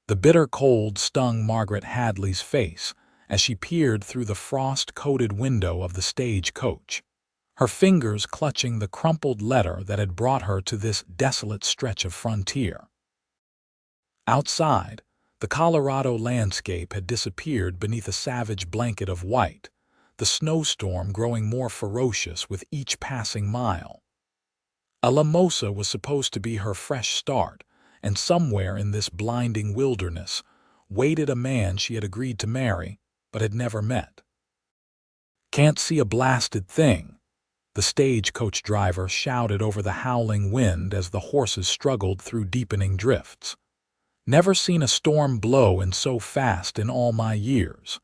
The bitter cold stung Margaret Hadley's face as she peered through the frost-coated window of the stage coach, her fingers clutching the crumpled letter that had brought her to this desolate stretch of frontier. Outside, the Colorado landscape had disappeared beneath a savage blanket of white, the snowstorm growing more ferocious with each passing mile. Alamosa was supposed to be her fresh start, and somewhere in this blinding wilderness waited a man she had agreed to marry but had never met. "Can't see a blasted thing," the stagecoach driver shouted over the howling wind as the horses struggled through deepening drifts. "Never seen a storm blow in so fast in all my years."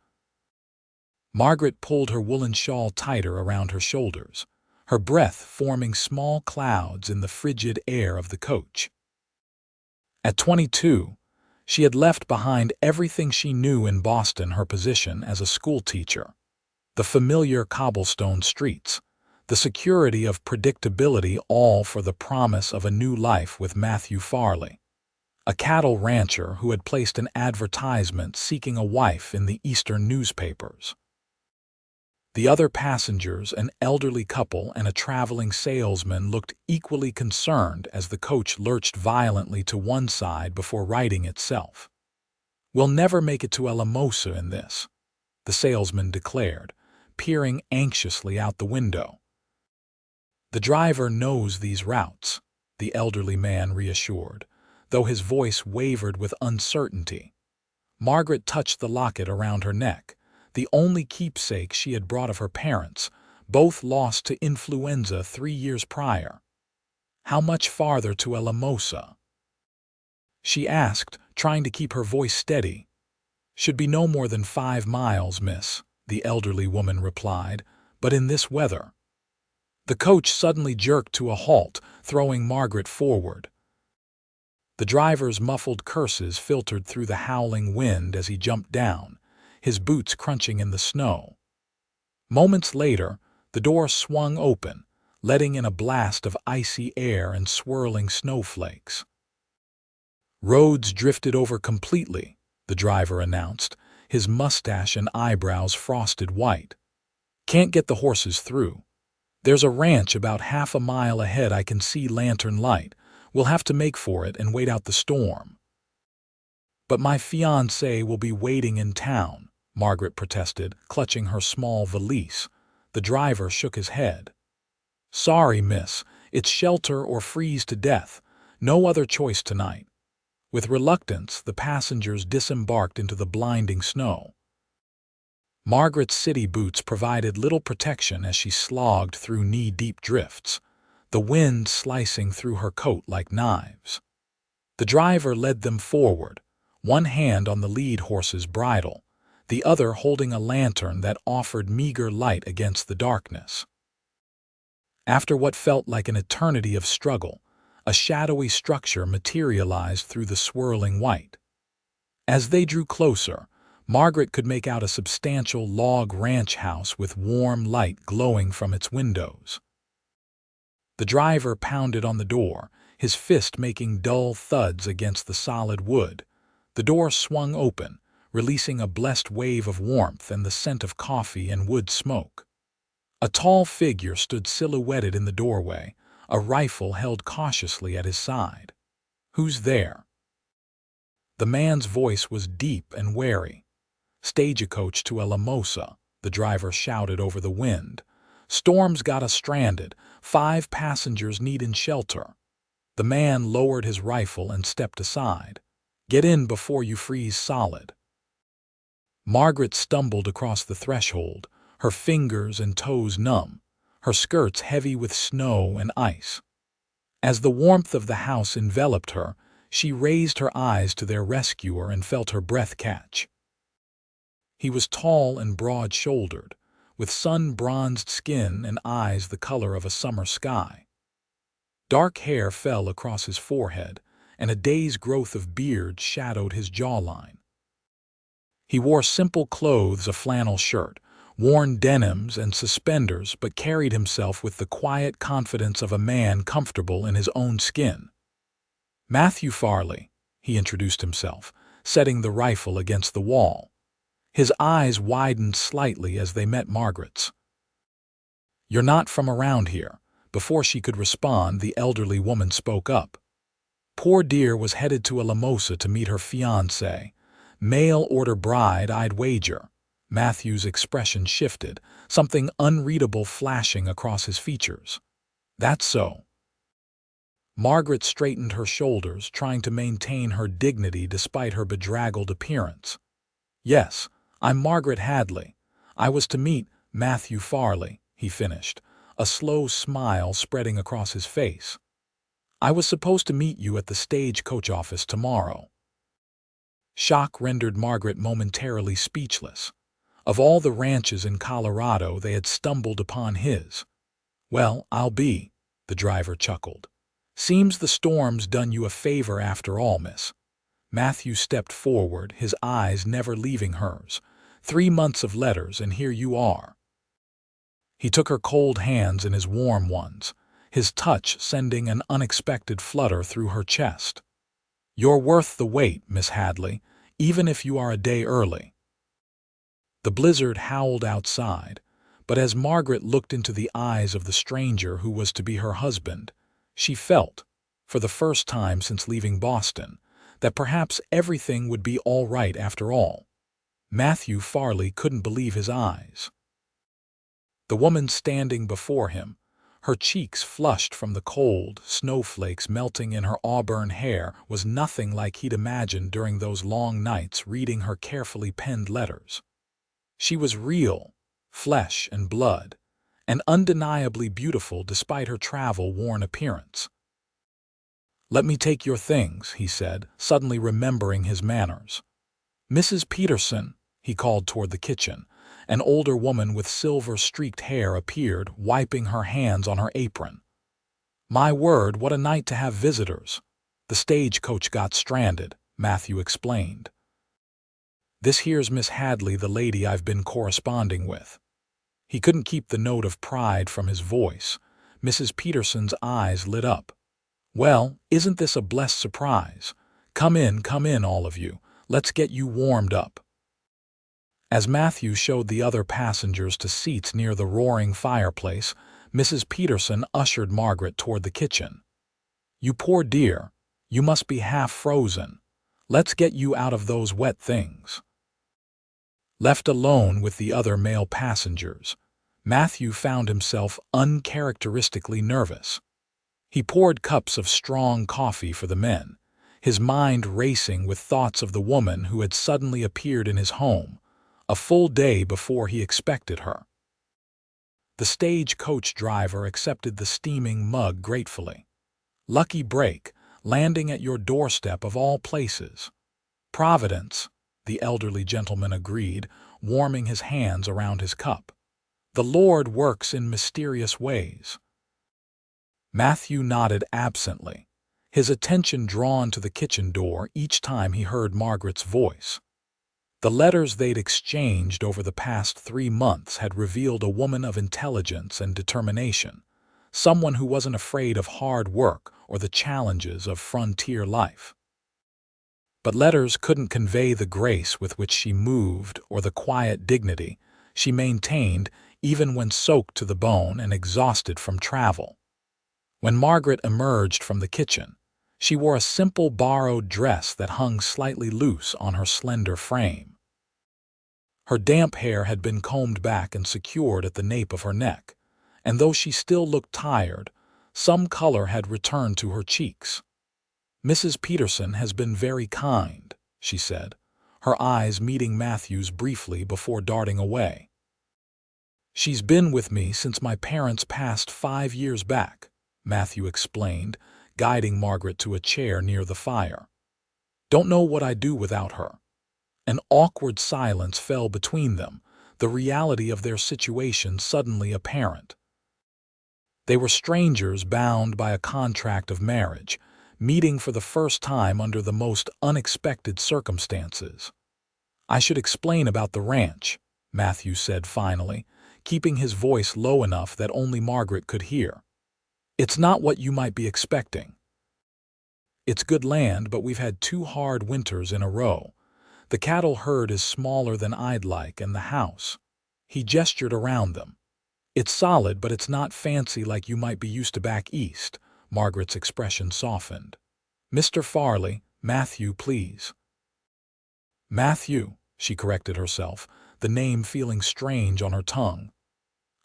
Margaret pulled her woolen shawl tighter around her shoulders, her breath forming small clouds in the frigid air of the coach. At 22, she had left behind everything she knew in Boston: her position as a schoolteacher, the familiar cobblestone streets, the security of predictability, all for the promise of a new life with Matthew Farley, a cattle rancher who had placed an advertisement seeking a wife in the Eastern newspapers. The other passengers, an elderly couple and a traveling salesman, looked equally concerned as the coach lurched violently to one side before righting itself. "We'll never make it to Alamosa in this," the salesman declared, peering anxiously out the window. "The driver knows these routes," the elderly man reassured, though his voice wavered with uncertainty. Margaret touched the locket around her neck, the only keepsake she had brought of her parents, both lost to influenza 3 years prior. "How much farther to Alamosa?" she asked, trying to keep her voice steady. "Should be no more than 5 miles, miss," the elderly woman replied, "but in this weather—" The coach suddenly jerked to a halt, throwing Margaret forward. The driver's muffled curses filtered through the howling wind as he jumped down, his boots crunching in the snow. Moments later, the door swung open, letting in a blast of icy air and swirling snowflakes. "Roads drifted over completely," the driver announced, his mustache and eyebrows frosted white. "Can't get the horses through. There's a ranch about half a mile ahead I can see lantern light. We'll have to make for it and wait out the storm." "But my fiancé will be waiting in town," Margaret protested, clutching her small valise. The driver shook his head. "Sorry, miss, it's shelter or freeze to death. No other choice tonight." With reluctance, the passengers disembarked into the blinding snow. Margaret's city boots provided little protection as she slogged through knee-deep drifts, the wind slicing through her coat like knives. The driver led them forward, one hand on the lead horse's bridle, the other holding a lantern that offered meager light against the darkness. After what felt like an eternity of struggle, a shadowy structure materialized through the swirling white. As they drew closer, Margaret could make out a substantial log ranch house with warm light glowing from its windows. The driver pounded on the door, his fist making dull thuds against the solid wood. The door swung open, releasing a blessed wave of warmth and the scent of coffee and wood smoke. A tall figure stood silhouetted in the doorway, a rifle held cautiously at his side. "Who's there?" The man's voice was deep and wary. "Stagecoach to Alamosa," the driver shouted over the wind. "Storm's got us stranded. 5 passengers needin' shelter." The man lowered his rifle and stepped aside. "Get in before you freeze solid." Margaret stumbled across the threshold, her fingers and toes numb, her skirts heavy with snow and ice. As the warmth of the house enveloped her, she raised her eyes to their rescuer and felt her breath catch. He was tall and broad-shouldered, with sun-bronzed skin and eyes the color of a summer sky. Dark hair fell across his forehead, and a day's growth of beard shadowed his jawline. He wore simple clothes, a flannel shirt, worn denims and suspenders, but carried himself with the quiet confidence of a man comfortable in his own skin. "Matthew Farley," he introduced himself, setting the rifle against the wall. His eyes widened slightly as they met Margaret's. "You're not from around here." Before she could respond, the elderly woman spoke up. Poor dear was headed to a limosa to meet her fiancé. Mail order bride, I'd wager. Matthew's expression shifted, something unreadable flashing across his features. "That's so." Margaret straightened her shoulders, trying to maintain her dignity despite her bedraggled appearance. "Yes, I'm Margaret Hadley. I was to meet Matthew Farley," he finished, a slow smile spreading across his face. "I was supposed to meet you at the stagecoach office tomorrow." Shock rendered Margaret momentarily speechless. Of all the ranches in Colorado, they had stumbled upon his. "Well, I'll be," the driver chuckled. "Seems the storm's done you a favor after all, miss." Matthew stepped forward, his eyes never leaving hers. 3 months of letters, and here you are." He took her cold hands in his warm ones, his touch sending an unexpected flutter through her chest. "You're worth the wait, Miss Hadley, even if you are a day early." The blizzard howled outside, but as Margaret looked into the eyes of the stranger who was to be her husband, she felt, for the first time since leaving Boston, that perhaps everything would be all right after all. Matthew Farley couldn't believe his eyes. The woman standing before him, her cheeks flushed from the cold, snowflakes melting in her auburn hair, was nothing like he'd imagined during those long nights reading her carefully penned letters. She was real, flesh and blood, and undeniably beautiful despite her travel-worn appearance. "Let me take your things," he said, suddenly remembering his manners. "Mrs. Peterson," he called toward the kitchen. An older woman with silver-streaked hair appeared, wiping her hands on her apron. "My word, what a night to have visitors." "The stagecoach got stranded," Matthew explained. "This here's Miss Hadley, the lady I've been corresponding with." He couldn't keep the note of pride from his voice. Mrs. Peterson's eyes lit up. "Well, isn't this a blessed surprise? Come in, all of you. Let's get you warmed up." As Matthew showed the other passengers to seats near the roaring fireplace, Mrs. Peterson ushered Margaret toward the kitchen. "You poor dear, you must be half frozen. Let's get you out of those wet things." Left alone with the other male passengers, Matthew found himself uncharacteristically nervous. He poured cups of strong coffee for the men, his mind racing with thoughts of the woman who had suddenly appeared in his home, a full day before he expected her. The stagecoach driver accepted the steaming mug gratefully. "Lucky break, landing at your doorstep of all places." "Providence," the elderly gentleman agreed, warming his hands around his cup. "The Lord works in mysterious ways." Matthew nodded absently, his attention drawn to the kitchen door each time he heard Margaret's voice. The letters they'd exchanged over the past 3 months had revealed a woman of intelligence and determination, someone who wasn't afraid of hard work or the challenges of frontier life. But letters couldn't convey the grace with which she moved or the quiet dignity she maintained even when soaked to the bone and exhausted from travel. When Margaret emerged from the kitchen, she wore a simple borrowed dress that hung slightly loose on her slender frame. Her damp hair had been combed back and secured at the nape of her neck, and though she still looked tired, some color had returned to her cheeks. "Mrs. Peterson has been very kind," she said, her eyes meeting Matthew's briefly before darting away. "She's been with me since my parents passed 5 years back," Matthew explained, guiding Margaret to a chair near the fire. "Don't know what I'd do without her." An awkward silence fell between them, the reality of their situation suddenly apparent. They were strangers bound by a contract of marriage, meeting for the first time under the most unexpected circumstances. "I should explain about the ranch," Matthew said finally, keeping his voice low enough that only Margaret could hear. "It's not what you might be expecting. It's good land, but we've had 2 hard winters in a row, The cattle herd is smaller than I'd like, and the house." He gestured around them. "It's solid, but it's not fancy like you might be used to back east." Margaret's expression softened. "Mr. Farley, Matthew, please." "Matthew," she corrected herself, the name feeling strange on her tongue.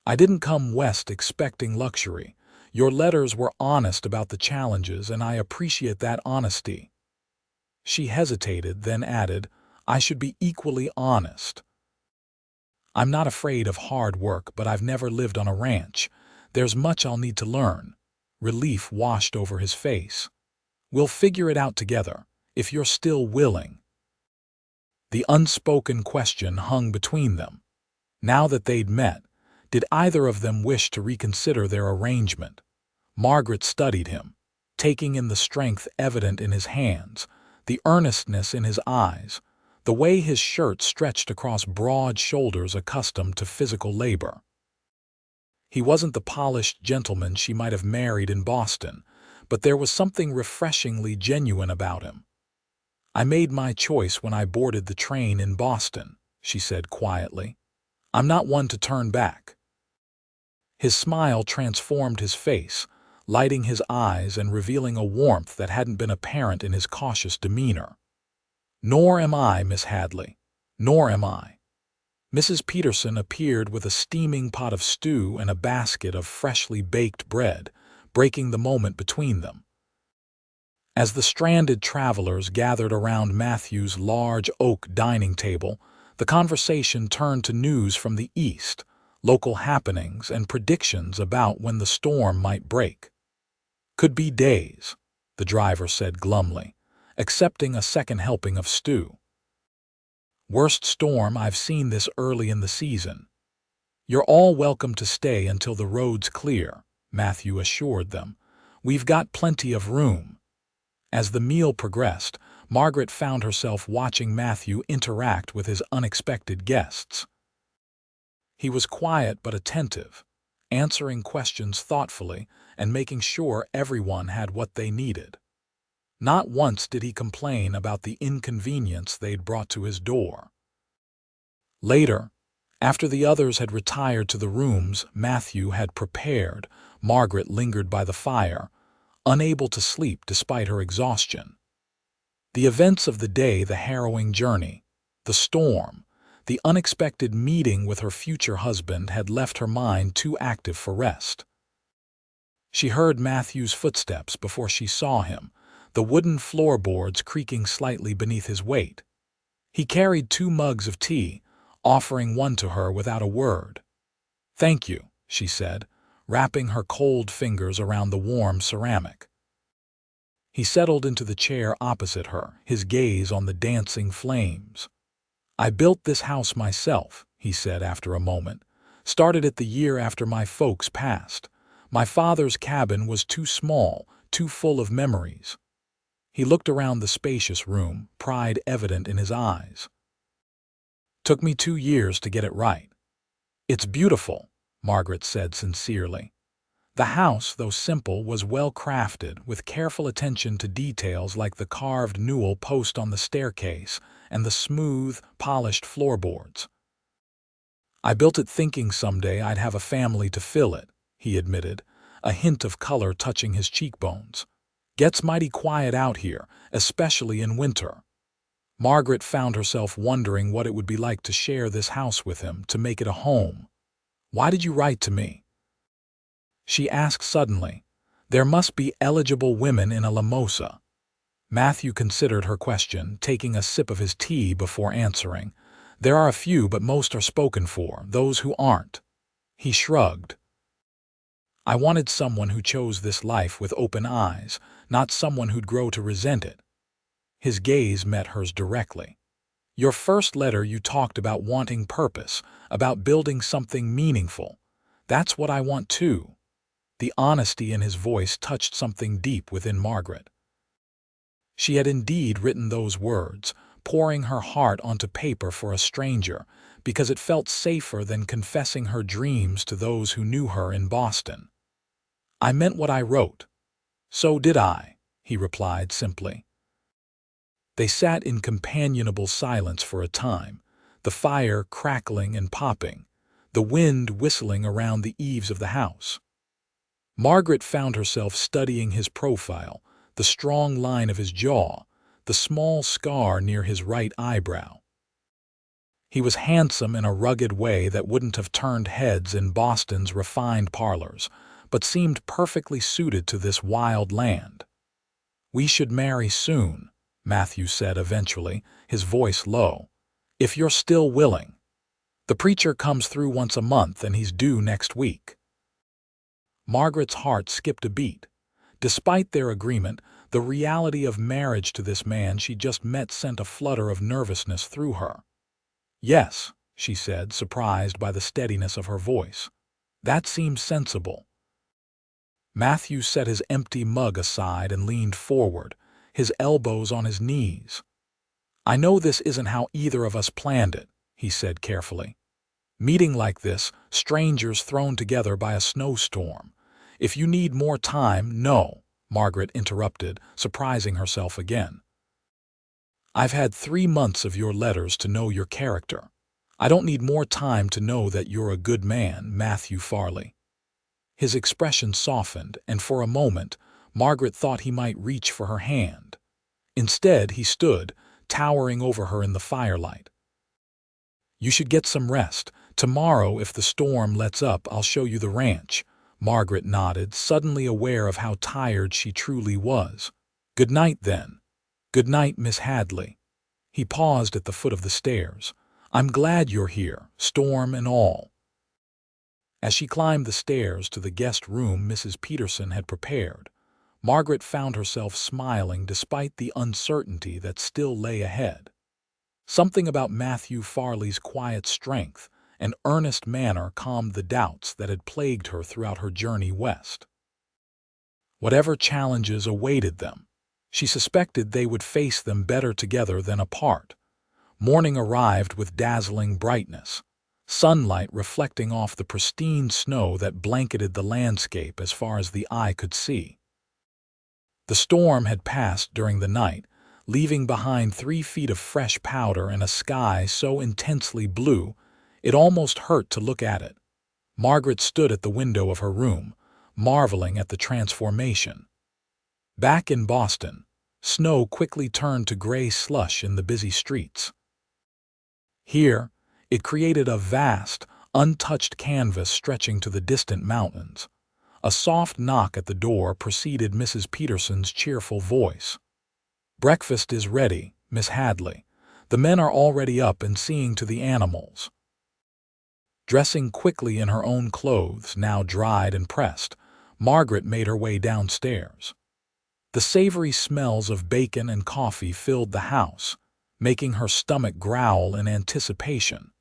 "I didn't come west expecting luxury. Your letters were honest about the challenges, and I appreciate that honesty." She hesitated, then added, "I should be equally honest. I'm not afraid of hard work, but I've never lived on a ranch. There's much I'll need to learn." Relief washed over his face. "We'll figure it out together, if you're still willing." The unspoken question hung between them. Now that they'd met, did either of them wish to reconsider their arrangement? Margaret studied him, taking in the strength evident in his hands, the earnestness in his eyes, the way his shirt stretched across broad shoulders accustomed to physical labor. He wasn't the polished gentleman she might have married in Boston, but there was something refreshingly genuine about him. "I made my choice when I boarded the train in Boston," she said quietly. "I'm not one to turn back." His smile transformed his face, lighting his eyes and revealing a warmth that hadn't been apparent in his cautious demeanor. "Nor am I, Miss Hadley. Nor am I." Mrs. Peterson appeared with a steaming pot of stew and a basket of freshly baked bread, breaking the moment between them. As the stranded travelers gathered around Matthew's large oak dining table, the conversation turned to news from the east, local happenings, and predictions about when the storm might break. "Could be days," the driver said glumly, accepting a second helping of stew. "Worst storm I've seen this early in the season." "You're all welcome to stay until the road's clear," Matthew assured them. "We've got plenty of room." As the meal progressed, Margaret found herself watching Matthew interact with his unexpected guests. He was quiet but attentive, answering questions thoughtfully and making sure everyone had what they needed. Not once did he complain about the inconvenience they'd brought to his door. Later, after the others had retired to the rooms Matthew had prepared, Margaret lingered by the fire, unable to sleep despite her exhaustion. The events of the day, the harrowing journey, the storm, the unexpected meeting with her future husband had left her mind too active for rest. She heard Matthew's footsteps before she saw him, the wooden floorboards creaking slightly beneath his weight. He carried 2 mugs of tea, offering one to her without a word. "Thank you," she said, wrapping her cold fingers around the warm ceramic. He settled into the chair opposite her, his gaze on the dancing flames. "I built this house myself," he said after a moment. "Started it the year after my folks passed. My father's cabin was too small, too full of memories." He looked around the spacious room, pride evident in his eyes. "Took me 2 years to get it right." "It's beautiful," Margaret said sincerely. The house, though simple, was well crafted, with careful attention to details like the carved newel post on the staircase and the smooth, polished floorboards. "I built it thinking someday I'd have a family to fill it," he admitted, a hint of color touching his cheekbones. "Gets mighty quiet out here, especially in winter." Margaret found herself wondering what it would be like to share this house with him, to make it a home. "Why did you write to me?" she asked suddenly. "There must be eligible women in Alamosa." Matthew considered her question, taking a sip of his tea before answering. "There are a few, but most are spoken for, those who aren't." He shrugged. "I wanted someone who chose this life with open eyes, not someone who'd grow to resent it." His gaze met hers directly. "Your first letter you talked about wanting purpose, about building something meaningful. That's what I want too." The honesty in his voice touched something deep within Margaret. She had indeed written those words, pouring her heart onto paper for a stranger, because it felt safer than confessing her dreams to those who knew her in Boston. "I meant what I wrote." "So did I," he replied simply. They sat in companionable silence for a time, the fire crackling and popping, the wind whistling around the eaves of the house. Margaret found herself studying his profile, the strong line of his jaw, the small scar near his right eyebrow. He was handsome in a rugged way that wouldn't have turned heads in Boston's refined parlors, but seemed perfectly suited to this wild land. "We should marry soon," Matthew said eventually, his voice low, "if you're still willing. The preacher comes through once a month and he's due next week." Margaret's heart skipped a beat. Despite their agreement, the reality of marriage to this man she just met sent a flutter of nervousness through her. "Yes," she said, surprised by the steadiness of her voice. "That seems sensible." Matthew set his empty mug aside and leaned forward, his elbows on his knees. "I know this isn't how either of us planned it," he said carefully. "Meeting like this, strangers thrown together by a snowstorm. If you need more time—" "No," Margaret interrupted, surprising herself again. "I've had 3 months of your letters to know your character. I don't need more time to know that you're a good man, Matthew Farley." His expression softened, and for a moment, Margaret thought he might reach for her hand. Instead, he stood, towering over her in the firelight. "You should get some rest. Tomorrow, if the storm lets up, I'll show you the ranch." Margaret nodded, suddenly aware of how tired she truly was. "Good night, then." "Good night, Miss Hadley." He paused at the foot of the stairs. "I'm glad you're here, storm and all." As she climbed the stairs to the guest room Mrs. Peterson had prepared, Margaret found herself smiling despite the uncertainty that still lay ahead. Something about Matthew Farley's quiet strength and earnest manner calmed the doubts that had plagued her throughout her journey west. Whatever challenges awaited them, she suspected they would face them better together than apart. Morning arrived with dazzling brightness, sunlight reflecting off the pristine snow that blanketed the landscape as far as the eye could see. The storm had passed during the night, leaving behind 3 feet of fresh powder and a sky so intensely blue it almost hurt to look at it. Margaret stood at the window of her room, marveling at the transformation. Back in Boston, snow quickly turned to gray slush in the busy streets. Here, it created a vast, untouched canvas stretching to the distant mountains. A soft knock at the door preceded Mrs. Peterson's cheerful voice. "Breakfast is ready, Miss Hadley. The men are already up and seeing to the animals." Dressing quickly in her own clothes, now dried and pressed, Margaret made her way downstairs. The savory smells of bacon and coffee filled the house, making her stomach growl in anticipation.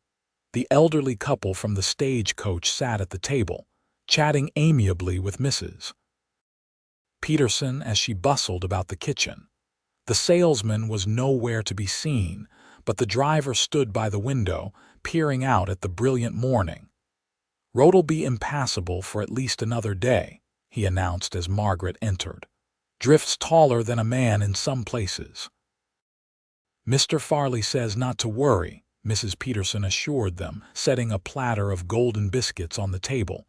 The elderly couple from the stagecoach sat at the table, chatting amiably with Mrs. Peterson as she bustled about the kitchen. The salesman was nowhere to be seen, but the driver stood by the window, peering out at the brilliant morning. "Road'll be impassable for at least another day," he announced as Margaret entered. "Drifts taller than a man in some places." "Mr. Farley says not to worry," Mrs. Peterson assured them, setting a platter of golden biscuits on the table.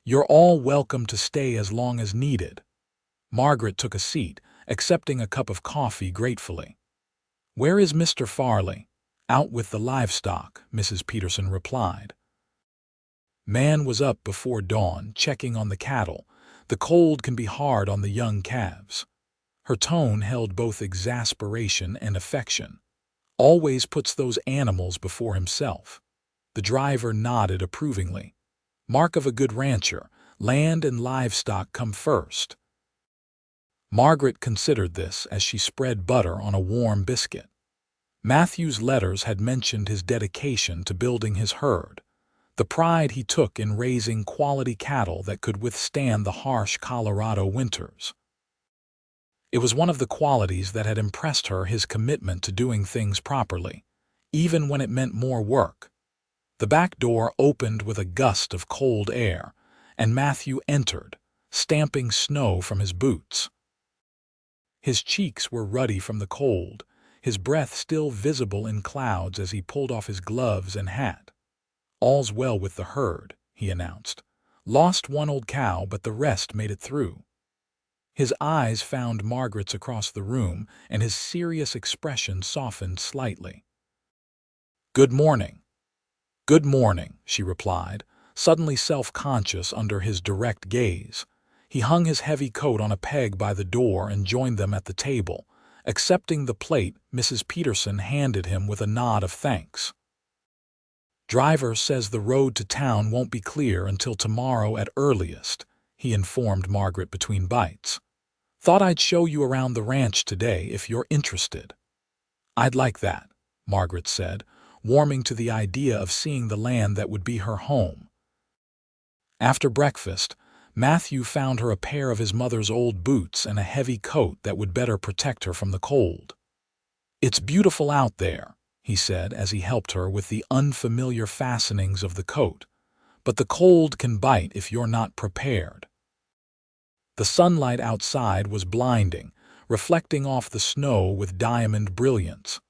"You're all welcome to stay as long as needed." Margaret took a seat, accepting a cup of coffee gratefully. "Where is Mr. Farley?" "Out with the livestock," Mrs. Peterson replied. Man was up before dawn, checking on the cattle. "The cold can be hard on the young calves." Her tone held both exasperation and affection. "Always puts those animals before himself." The driver nodded approvingly. "Mark of a good rancher, land and livestock come first." Margaret considered this as she spread butter on a warm biscuit. Matthew's letters had mentioned his dedication to building his herd, the pride he took in raising quality cattle that could withstand the harsh Colorado winters. It was one of the qualities that had impressed her, his commitment to doing things properly, even when it meant more work. The back door opened with a gust of cold air, and Matthew entered, stamping snow from his boots. His cheeks were ruddy from the cold, his breath still visible in clouds as he pulled off his gloves and hat. "All's well with the herd," he announced. "Lost one old cow, but the rest made it through." His eyes found Margaret's across the room, and his serious expression softened slightly. "Good morning." "Good morning," she replied, suddenly self-conscious under his direct gaze. He hung his heavy coat on a peg by the door and joined them at the table, accepting the plate Mrs. Peterson handed him with a nod of thanks. "Driver says the road to town won't be clear until tomorrow at earliest," he informed Margaret between bites. "Thought I'd show you around the ranch today if you're interested." "I'd like that," Margaret said, warming to the idea of seeing the land that would be her home. After breakfast, Matthew found her a pair of his mother's old boots and a heavy coat that would better protect her from the cold. "It's beautiful out there," he said as he helped her with the unfamiliar fastenings of the coat, "but the cold can bite if you're not prepared." The sunlight outside was blinding, reflecting off the snow with diamond brilliance.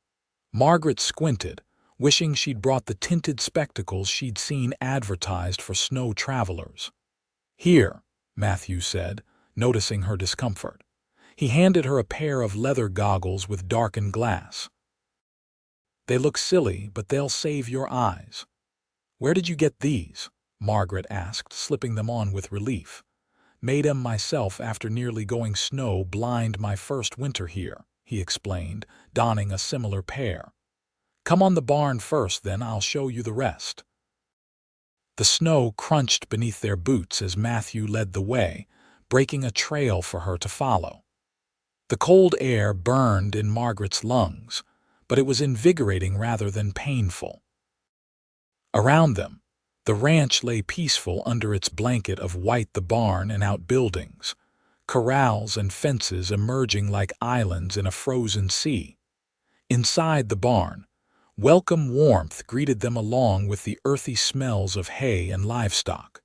Margaret squinted, wishing she'd brought the tinted spectacles she'd seen advertised for snow travelers. "Here," Matthew said, noticing her discomfort. He handed her a pair of leather goggles with darkened glass. "They look silly, but they'll save your eyes." "Where did you get these?" Margaret asked, slipping them on with relief. "Made 'em myself after nearly going snow blind my first winter here," he explained, donning a similar pair. "Come on the barn first, then I'll show you the rest." The snow crunched beneath their boots as Matthew led the way, breaking a trail for her to follow. The cold air burned in Margaret's lungs, but it was invigorating rather than painful. Around them, the ranch lay peaceful under its blanket of white, the barn and outbuildings, corrals and fences emerging like islands in a frozen sea. Inside the barn, welcome warmth greeted them along with the earthy smells of hay and livestock.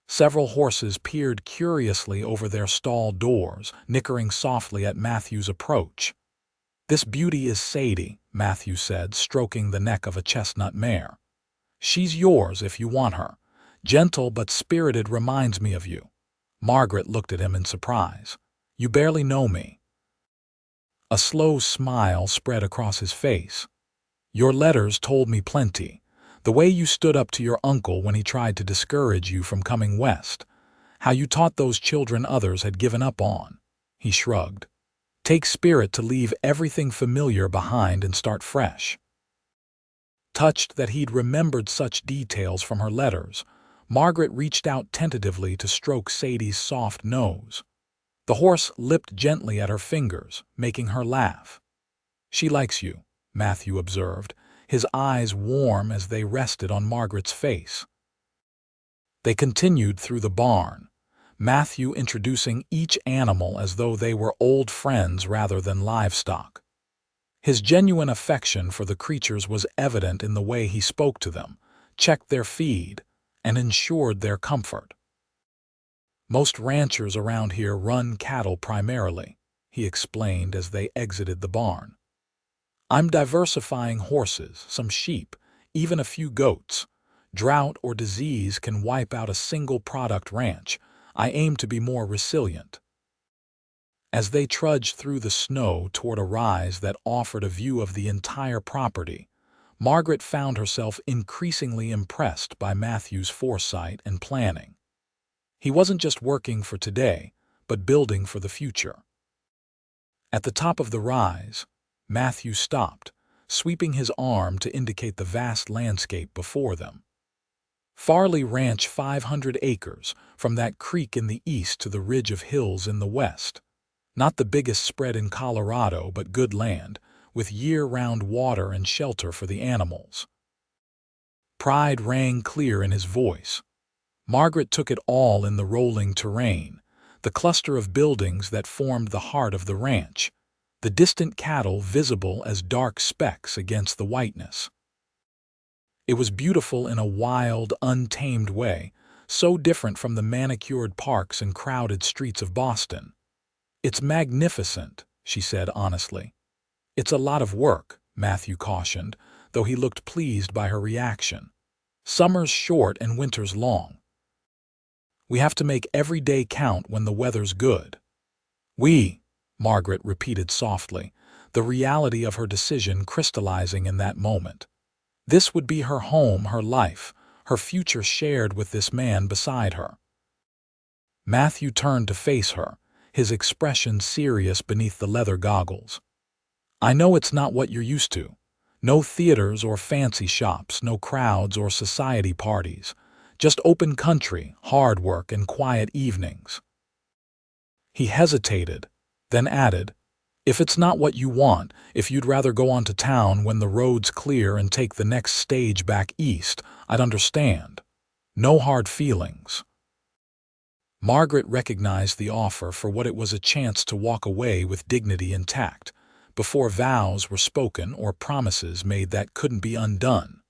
Several horses peered curiously over their stall doors, nickering softly at Matthew's approach. "This beauty is Sadie," Matthew said, stroking the neck of a chestnut mare. "She's yours if you want her. Gentle but spirited, reminds me of you." Margaret looked at him in surprise. "You barely know me." A slow smile spread across his face. "Your letters told me plenty. The way you stood up to your uncle when he tried to discourage you from coming west. How you taught those children others had given up on." He shrugged. "Takes spirit to leave everything familiar behind and start fresh." Touched that he'd remembered such details from her letters, Margaret reached out tentatively to stroke Sadie's soft nose. The horse lipped gently at her fingers, making her laugh. "She likes you," Matthew observed, his eyes warm as they rested on Margaret's face. They continued through the barn, Matthew introducing each animal as though they were old friends rather than livestock. His genuine affection for the creatures was evident in the way he spoke to them, checked their feed, and ensured their comfort. "Most ranchers around here run cattle primarily," he explained as they exited the barn. "I'm diversifying horses, some sheep, even a few goats. Drought or disease can wipe out a single-product ranch. I aim to be more resilient." As they trudged through the snow toward a rise that offered a view of the entire property, Margaret found herself increasingly impressed by Matthew's foresight and planning. He wasn't just working for today, but building for the future. At the top of the rise, Matthew stopped, sweeping his arm to indicate the vast landscape before them. Farley Ranch, 500 acres, from that creek in the east to the ridge of hills in the west. Not the biggest spread in Colorado, but good land, with year-round water and shelter for the animals. Pride rang clear in his voice. Margaret took it all in the rolling terrain, the cluster of buildings that formed the heart of the ranch, the distant cattle visible as dark specks against the whiteness. It was beautiful in a wild, untamed way, so different from the manicured parks and crowded streets of Boston. "It's magnificent," she said honestly. It's a lot of work, Matthew cautioned, though he looked pleased by her reaction. Summer's short and winter's long. We have to make every day count when the weather's good. Margaret repeated softly, the reality of her decision crystallizing in that moment. This would be her home, her life, her future shared with this man beside her. Matthew turned to face her, his expression serious beneath the leather goggles. I know it's not what you're used to. No theaters or fancy shops, no crowds or society parties. Just open country, hard work, and quiet evenings. He hesitated, then added, if it's not what you want, if you'd rather go on to town when the road's clear and take the next stage back east, I'd understand. No hard feelings. Margaret recognized the offer for what it was, a chance to walk away with dignity intact, before vows were spoken or promises made that couldn't be undone.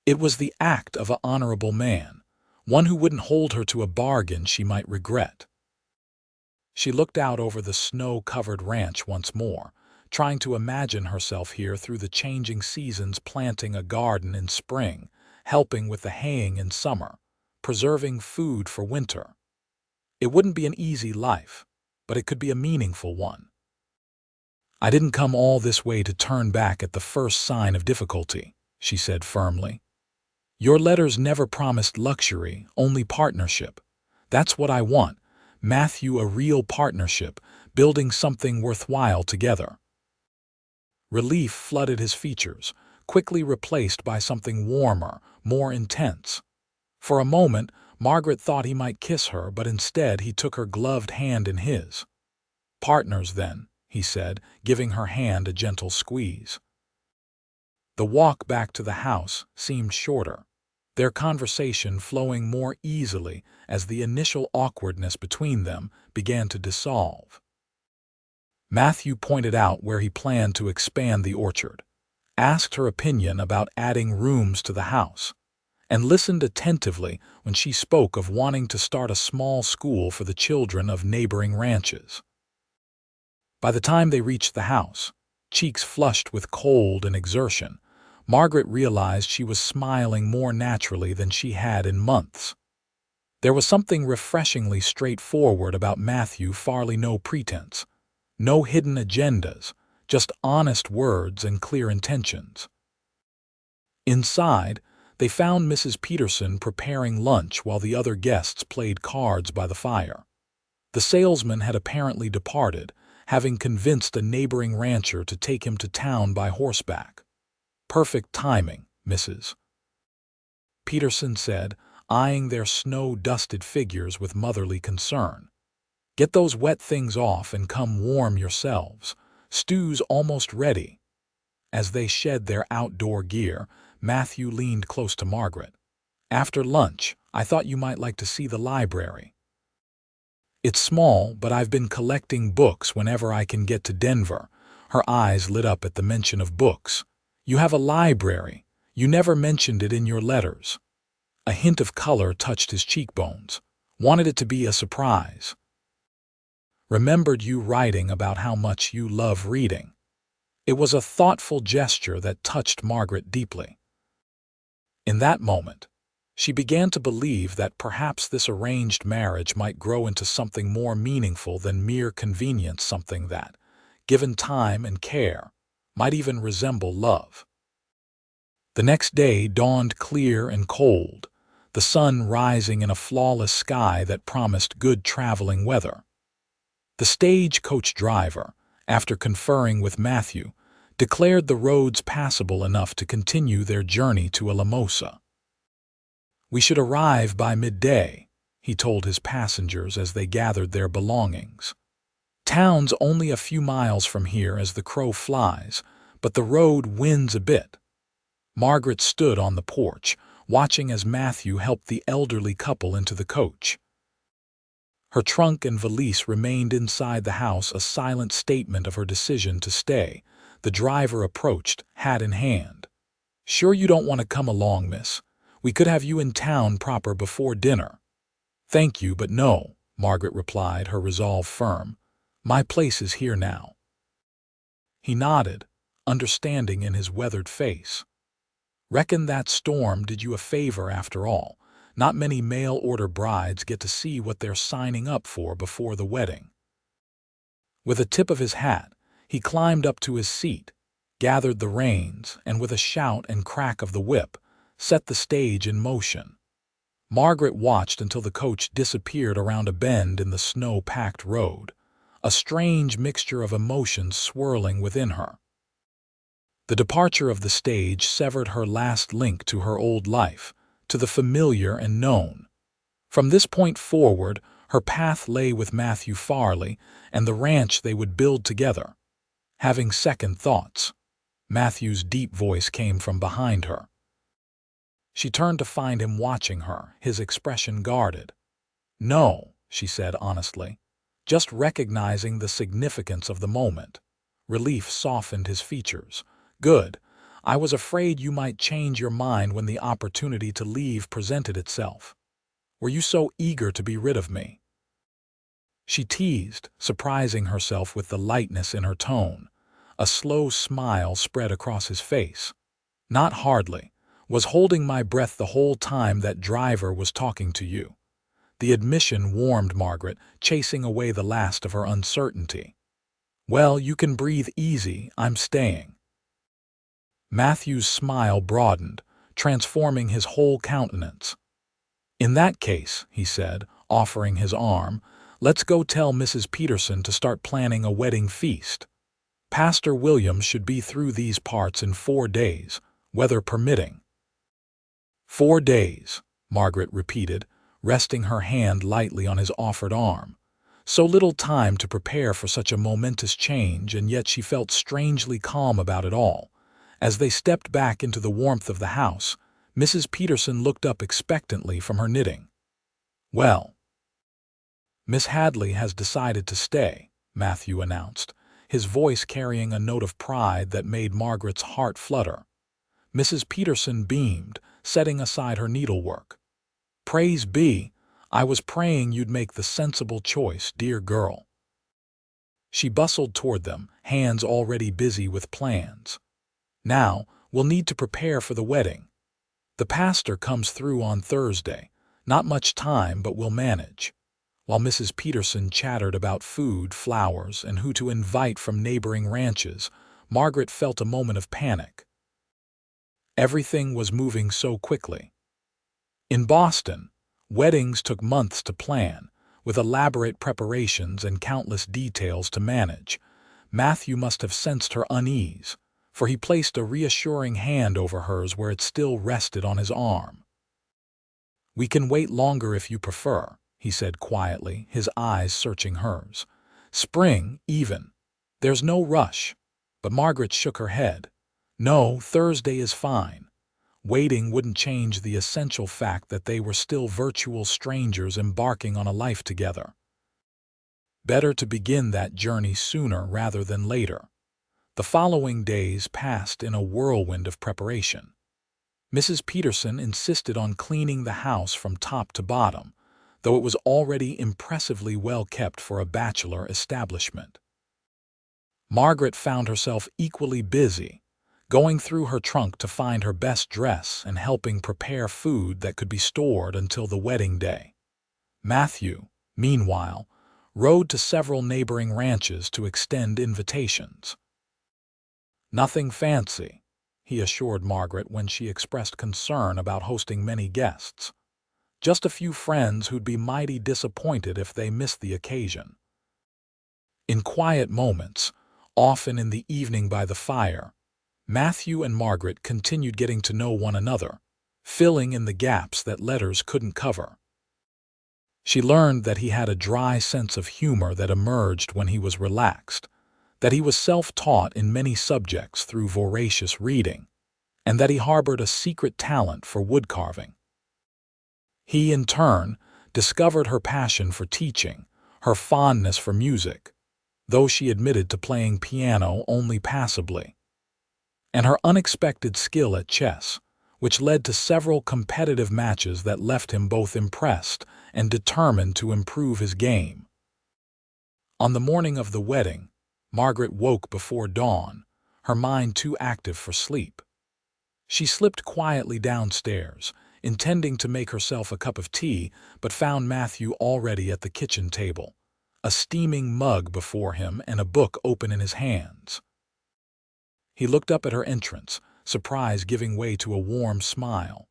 It was the act of an honorable man, one who wouldn't hold her to a bargain she might regret. She looked out over the snow-covered ranch once more, trying to imagine herself here through the changing seasons, planting a garden in spring, helping with the haying in summer, preserving food for winter. It wouldn't be an easy life, but it could be a meaningful one. I didn't come all this way to turn back at the first sign of difficulty, she said firmly. Your letters never promised luxury, only partnership. That's what I want. Matthew, a real partnership, building something worthwhile together. Relief flooded his features, quickly replaced by something warmer, more intense. For a moment, Margaret thought he might kiss her, but instead he took her gloved hand in his. Partners, then, he said, giving her hand a gentle squeeze. The walk back to the house seemed shorter, their conversation flowing more easily as the initial awkwardness between them began to dissolve. Matthew pointed out where he planned to expand the orchard, asked her opinion about adding rooms to the house, and listened attentively when she spoke of wanting to start a small school for the children of neighboring ranches. By the time they reached the house, cheeks flushed with cold and exertion, Margaret realized she was smiling more naturally than she had in months. There was something refreshingly straightforward about Matthew Farley, no pretense, no hidden agendas, just honest words and clear intentions. Inside, they found Mrs. Peterson preparing lunch while the other guests played cards by the fire. The salesman had apparently departed, having convinced a neighboring rancher to take him to town by horseback. Perfect timing, Mrs. Peterson said, eyeing their snow-dusted figures with motherly concern. Get those wet things off and come warm yourselves. Stew's almost ready. As they shed their outdoor gear, Matthew leaned close to Margaret. After lunch, I thought you might like to see the library. It's small, but I've been collecting books whenever I can get to Denver. Her eyes lit up at the mention of books. You have a library. You never mentioned it in your letters. A hint of color touched his cheekbones. Wanted it to be a surprise. Remembered you writing about how much you love reading. It was a thoughtful gesture that touched Margaret deeply. In that moment, she began to believe that perhaps this arranged marriage might grow into something more meaningful than mere convenience, something that, given time and care, might even resemble love. The next day dawned clear and cold, the sun rising in a flawless sky that promised good traveling weather. The stagecoach driver, after conferring with Matthew, declared the roads passable enough to continue their journey to Alamosa. We should arrive by midday, he told his passengers as they gathered their belongings. Town's only a few miles from here as the crow flies, but the road winds a bit. Margaret stood on the porch, watching as Matthew helped the elderly couple into the coach. Her trunk and valise remained inside the house, a silent statement of her decision to stay. The driver approached, hat in hand. Sure you don't want to come along, miss? We could have you in town proper before dinner. Thank you, but no, Margaret replied, her resolve firm. My place is here now. He nodded, understanding in his weathered face. Reckon that storm did you a favor after all. Not many mail-order brides get to see what they're signing up for before the wedding. With a tip of his hat, he climbed up to his seat, gathered the reins, and with a shout and crack of the whip, set the stage in motion. Margaret watched until the coach disappeared around a bend in the snow-packed road, a strange mixture of emotions swirling within her. The departure of the stage severed her last link to her old life, to the familiar and known. From this point forward, her path lay with Matthew Farley and the ranch they would build together. Having second thoughts, Matthew's deep voice came from behind her. She turned to find him watching her, his expression guarded. "No," she said honestly, just recognizing the significance of the moment. Relief softened his features. "Good. I was afraid you might change your mind when the opportunity to leave presented itself. Were you so eager to be rid of me?" She teased, surprising herself with the lightness in her tone. A slow smile spread across his face. "Not hardly. Was holding my breath the whole time that driver was talking to you." The admission warmed Margaret, chasing away the last of her uncertainty. "Well, you can breathe easy. I'm staying." Matthew's smile broadened, transforming his whole countenance. "In that case," he said, offering his arm, "let's go tell Mrs. Peterson to start planning a wedding feast. Pastor Williams should be through these parts in 4 days, weather permitting." 4 days, Margaret repeated, resting her hand lightly on his offered arm. So little time to prepare for such a momentous change, and yet she felt strangely calm about it all. As they stepped back into the warmth of the house, Mrs. Peterson looked up expectantly from her knitting. "Well, Miss Hadley has decided to stay," Matthew announced, his voice carrying a note of pride that made Margaret's heart flutter. Mrs. Peterson beamed, setting aside her needlework. "Praise be! I was praying you'd make the sensible choice, dear girl." She bustled toward them, hands already busy with plans. "Now, we'll need to prepare for the wedding. The pastor comes through on Thursday. Not much time, but we'll manage." While Mrs. Peterson chattered about food, flowers, and who to invite from neighboring ranches, Margaret felt a moment of panic. Everything was moving so quickly. In Boston, weddings took months to plan, with elaborate preparations and countless details to manage. Matthew must have sensed her unease, for he placed a reassuring hand over hers where it still rested on his arm. "We can wait longer if you prefer," he said quietly, his eyes searching hers. "Spring, even. There's no rush." But Margaret shook her head. "No, Thursday is fine." Waiting wouldn't change the essential fact that they were still virtual strangers embarking on a life together. Better to begin that journey sooner rather than later. The following days passed in a whirlwind of preparation. Mrs. Peterson insisted on cleaning the house from top to bottom, though it was already impressively well kept for a bachelor establishment. Margaret found herself equally busy, going through her trunk to find her best dress and helping prepare food that could be stored until the wedding day. Matthew, meanwhile, rode to several neighboring ranches to extend invitations. "Nothing fancy," he assured Margaret when she expressed concern about hosting many guests. "Just a few friends who'd be mighty disappointed if they missed the occasion." In quiet moments, often in the evening by the fire, Matthew and Margaret continued getting to know one another, filling in the gaps that letters couldn't cover. She learned that he had a dry sense of humor that emerged when he was relaxed, that he was self-taught in many subjects through voracious reading, and that he harbored a secret talent for woodcarving. He, in turn, discovered her passion for teaching, her fondness for music, though she admitted to playing piano only passably, and her unexpected skill at chess, which led to several competitive matches that left him both impressed and determined to improve his game. On the morning of the wedding, Margaret woke before dawn, her mind too active for sleep. She slipped quietly downstairs, intending to make herself a cup of tea, but found Matthew already at the kitchen table, a steaming mug before him and a book open in his hands. He looked up at her entrance, surprise giving way to a warm smile.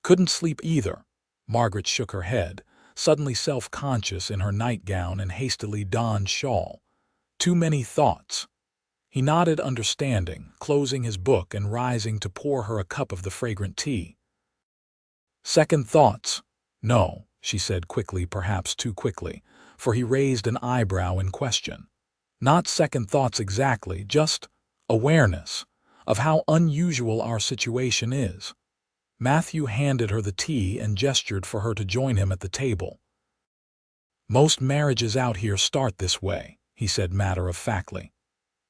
"Couldn't sleep either." Margaret shook her head, suddenly self-conscious in her nightgown and hastily donned shawl. "Too many thoughts." He nodded understanding, closing his book and rising to pour her a cup of the fragrant tea. "Second thoughts?" "No," she said quickly, perhaps too quickly, for he raised an eyebrow in question. "Not second thoughts exactly, just awareness of how unusual our situation is." Matthew handed her the tea and gestured for her to join him at the table. "Most marriages out here start this way," he said matter-of-factly.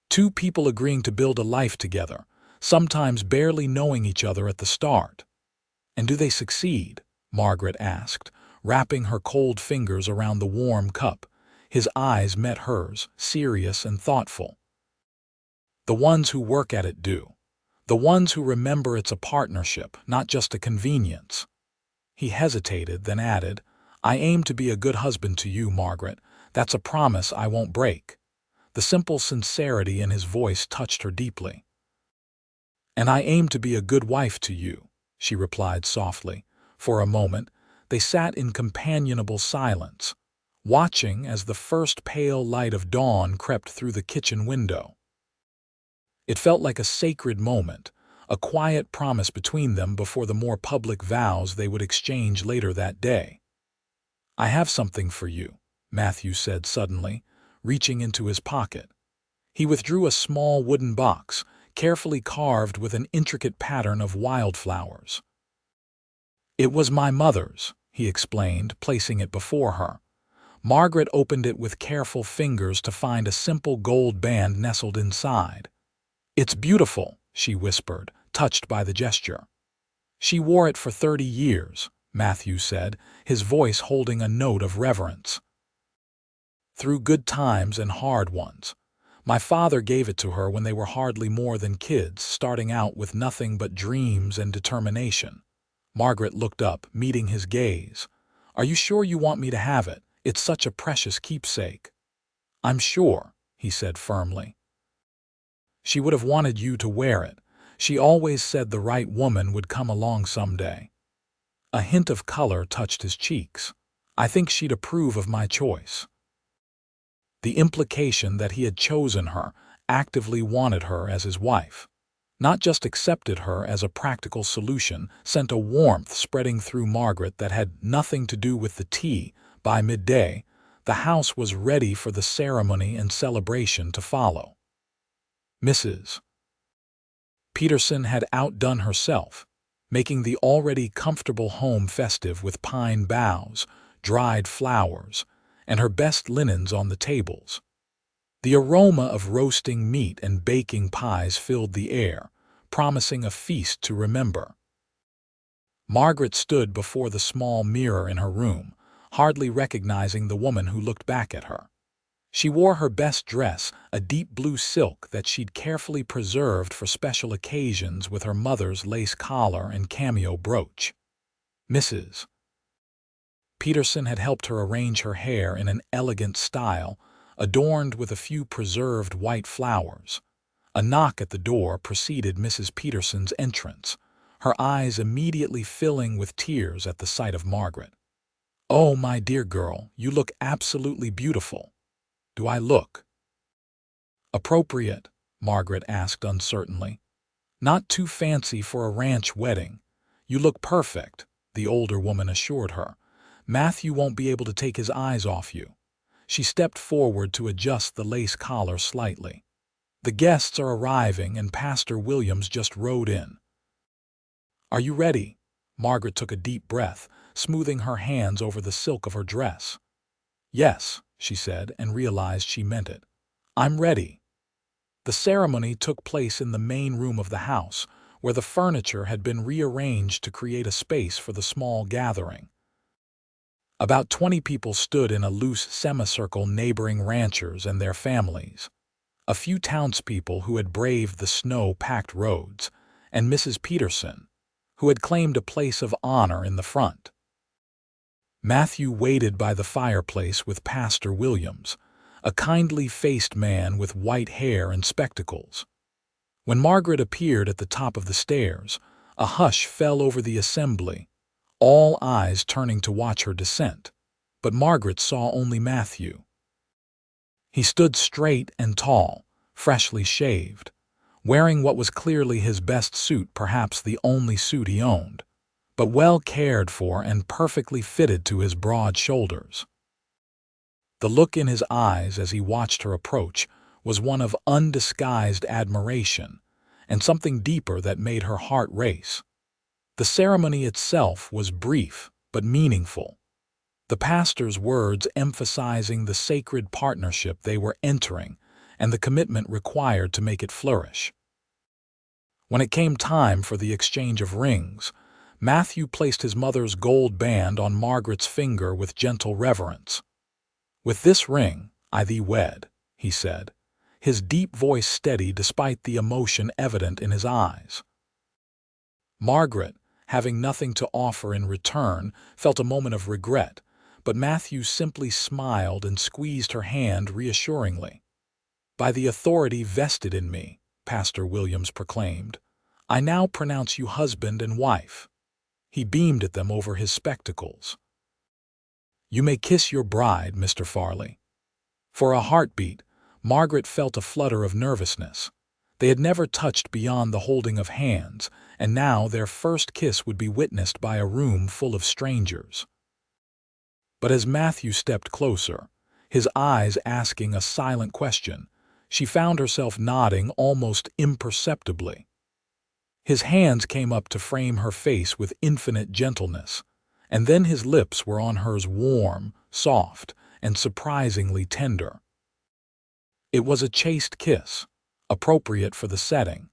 "Two people agreeing to build a life together, sometimes barely knowing each other at the start." "And do they succeed?" Margaret asked, wrapping her cold fingers around the warm cup. His eyes met hers, serious and thoughtful. "The ones who work at it do. The ones who remember it's a partnership, not just a convenience." He hesitated, then added, "I aim to be a good husband to you, Margaret. That's a promise I won't break." The simple sincerity in his voice touched her deeply. "And I aim to be a good wife to you," she replied softly. For a moment, they sat in companionable silence, watching as the first pale light of dawn crept through the kitchen window. It felt like a sacred moment, a quiet promise between them before the more public vows they would exchange later that day. "I have something for you," Matthew said suddenly, reaching into his pocket. He withdrew a small wooden box, carefully carved with an intricate pattern of wildflowers. "It was my mother's," he explained, placing it before her. Margaret opened it with careful fingers to find a simple gold band nestled inside. "It's beautiful," she whispered, touched by the gesture. "She wore it for 30 years, Matthew said, his voice holding a note of reverence. "Through good times and hard ones. My father gave it to her when they were hardly more than kids, starting out with nothing but dreams and determination." Margaret looked up, meeting his gaze. "Are you sure you want me to have it? It's such a precious keepsake." "I'm sure," he said firmly. "She would have wanted you to wear it. She always said the right woman would come along someday." A hint of color touched his cheeks. "I think she'd approve of my choice." The implication that he had chosen her, actively wanted her as his wife, not just accepted her as a practical solution, sent a warmth spreading through Margaret that had nothing to do with the tea. By midday, the house was ready for the ceremony and celebration to follow. Mrs. Peterson had outdone herself, making the already comfortable home festive with pine boughs, dried flowers, and her best linens on the tables. The aroma of roasting meat and baking pies filled the air, promising a feast to remember. Margaret stood before the small mirror in her room, hardly recognizing the woman who looked back at her. She wore her best dress, a deep blue silk that she'd carefully preserved for special occasions, with her mother's lace collar and cameo brooch. Mrs. Peterson had helped her arrange her hair in an elegant style, adorned with a few preserved white flowers. A knock at the door preceded Mrs. Peterson's entrance, her eyes immediately filling with tears at the sight of Margaret. "Oh, my dear girl, you look absolutely beautiful." "Do I look appropriate?" Margaret asked uncertainly. "Not too fancy for a ranch wedding. You look perfect," the older woman assured her. "Matthew won't be able to take his eyes off you." She stepped forward to adjust the lace collar slightly. "The guests are arriving and Pastor Williams just rode in." "Are you ready?" Margaret took a deep breath, smoothing her hands over the silk of her dress. "Yes," she said, and realized she meant it. "I'm ready." The ceremony took place in the main room of the house, where the furniture had been rearranged to create a space for the small gathering. About 20 people stood in a loose semicircle, neighboring ranchers and their families. a few townspeople who had braved the snow-packed roads, and Mrs. Peterson, who had claimed a place of honor in the front. Matthew waited by the fireplace with Pastor Williams, a kindly-faced man with white hair and spectacles. When Margaret appeared at the top of the stairs, a hush fell over the assembly, all eyes turning to watch her descent. But Margaret saw only Matthew. He stood straight and tall, freshly shaved, wearing what was clearly his best suit, perhaps the only suit he owned, but well cared for and perfectly fitted to his broad shoulders. The look in his eyes as he watched her approach was one of undisguised admiration and something deeper that made her heart race. The ceremony itself was brief but meaningful, the pastor's words emphasizing the sacred partnership they were entering and the commitment required to make it flourish. When it came time for the exchange of rings, Matthew placed his mother's gold band on Margaret's finger with gentle reverence. "With this ring I thee wed," he said, his deep voice steady despite the emotion evident in his eyes. Margaret, having nothing to offer in return, felt a moment of regret, but Matthew simply smiled and squeezed her hand reassuringly. "By the authority vested in me," Pastor Williams proclaimed, "I now pronounce you husband and wife." He beamed at them over his spectacles. "You may kiss your bride, Mr. Farley." For a heartbeat, Margaret felt a flutter of nervousness. They had never touched beyond the holding of hands, and now their first kiss would be witnessed by a room full of strangers. But as Matthew stepped closer, his eyes asking a silent question, she found herself nodding almost imperceptibly. His hands came up to frame her face with infinite gentleness, and then his lips were on hers, warm, soft, and surprisingly tender. It was a chaste kiss, appropriate for the setting,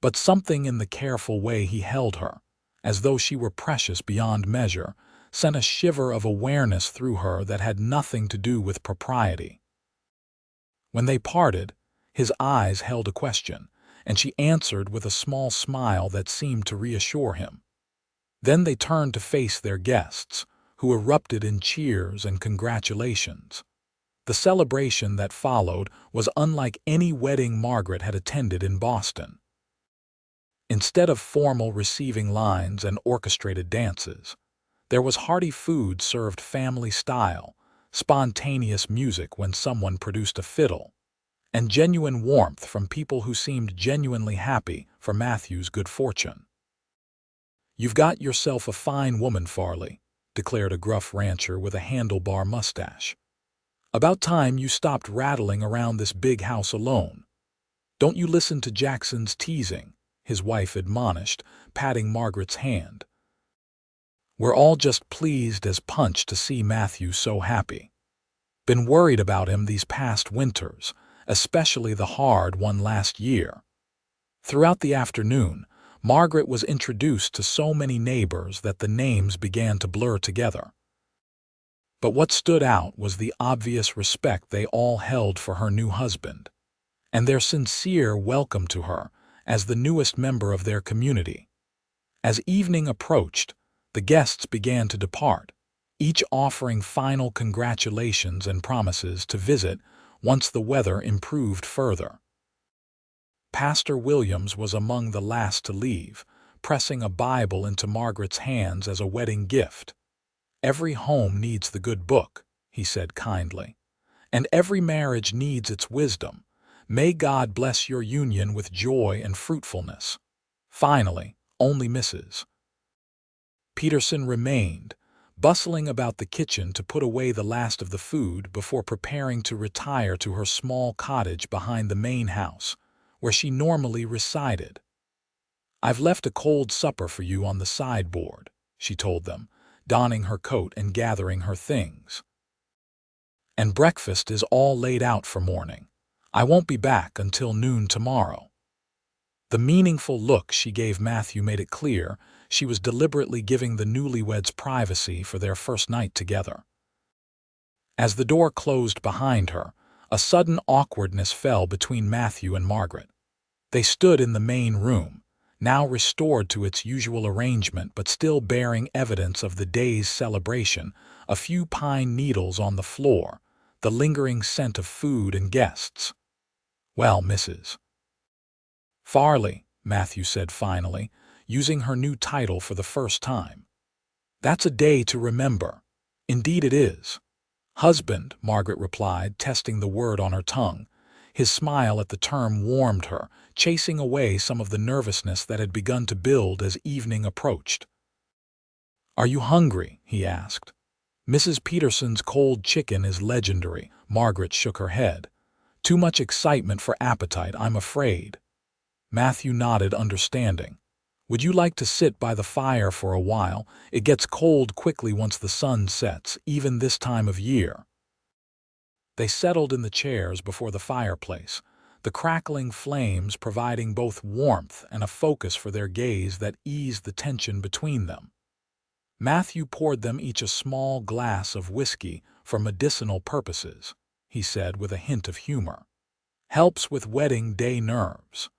but something in the careful way he held her, as though she were precious beyond measure, sent a shiver of awareness through her that had nothing to do with propriety. When they parted, his eyes held a question, and she answered with a small smile that seemed to reassure him. Then they turned to face their guests, who erupted in cheers and congratulations. The celebration that followed was unlike any wedding Margaret had attended in Boston. Instead of formal receiving lines and orchestrated dances, there was hearty food served family-style, spontaneous music when someone produced a fiddle, and genuine warmth from people who seemed genuinely happy for Matthew's good fortune. "You've got yourself a fine woman, Farley," declared a gruff rancher with a handlebar mustache. "About time you stopped rattling around this big house alone. Don't you listen to Jackson's teasing," his wife admonished, patting Margaret's hand. "We're all just pleased as punch to see Matthew so happy. Been worried about him these past winters, especially the hard one last year." Throughout the afternoon, Margaret was introduced to so many neighbors that the names began to blur together. But what stood out was the obvious respect they all held for her new husband, and their sincere welcome to her as the newest member of their community. As evening approached, the guests began to depart, each offering final congratulations and promises to visit once the weather improved further. Pastor Williams was among the last to leave, pressing a Bible into Margaret's hands as a wedding gift. "Every home needs the good book," he said kindly, "and every marriage needs its wisdom. May God bless your union with joy and fruitfulness." Finally, only Mrs. Peterson remained, bustling about the kitchen to put away the last of the food before preparing to retire to her small cottage behind the main house, where she normally resided. "I've left a cold supper for you on the sideboard," she told them, donning her coat and gathering her things. "And breakfast is all laid out for morning. I won't be back until noon tomorrow." The meaningful look she gave Matthew made it clear she was deliberately giving the newlyweds privacy for their first night together. As the door closed behind her, A sudden awkwardness fell between Matthew and Margaret. They stood in the main room, now restored to its usual arrangement but still bearing evidence of the day's celebration, a few pine needles on the floor, the lingering scent of food and guests. "Well, Mrs. Farley," Matthew said finally, using her new title for the first time. "That's a day to remember." "Indeed it is." "Husband," Margaret replied, testing the word on her tongue. His smile at the term warmed her, chasing away some of the nervousness that had begun to build as evening approached. "Are you hungry?" he asked. "Mrs. Peterson's cold chicken is legendary." Margaret shook her head. "Too much excitement for appetite, I'm afraid." Matthew nodded, understanding. "Would you like to sit by the fire for a while? It gets cold quickly once the sun sets, even this time of year." They settled in the chairs before the fireplace, the crackling flames providing both warmth and a focus for their gaze that eased the tension between them. Matthew poured them each a small glass of whiskey for medicinal purposes, he said with a hint of humor. "Helps with wedding day nerves."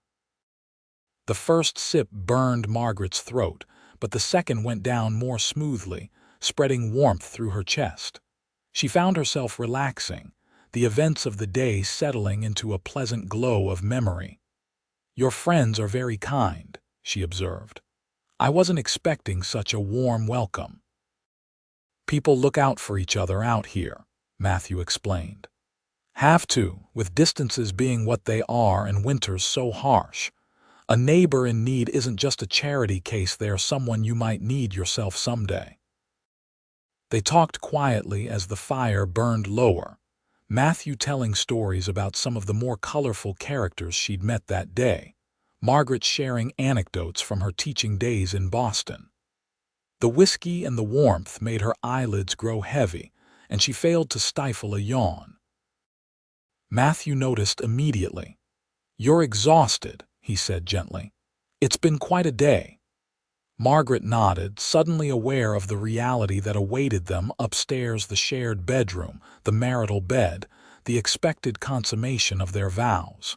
The first sip burned Margaret's throat, but the second went down more smoothly, spreading warmth through her chest. She found herself relaxing, the events of the day settling into a pleasant glow of memory. "Your friends are very kind," she observed. "I wasn't expecting such a warm welcome." "People look out for each other out here," Matthew explained. "Have to, with distances being what they are and winters so harsh. A neighbor in need isn't just a charity case, they're someone you might need yourself someday." They talked quietly as the fire burned lower, Matthew telling stories about some of the more colorful characters she'd met that day, Margaret sharing anecdotes from her teaching days in Boston. The whiskey and the warmth made her eyelids grow heavy, and she failed to stifle a yawn. Matthew noticed immediately. "You're exhausted," he said gently. "It's been quite a day." Margaret nodded, suddenly aware of the reality that awaited them upstairs, the shared bedroom, the marital bed, the expected consummation of their vows.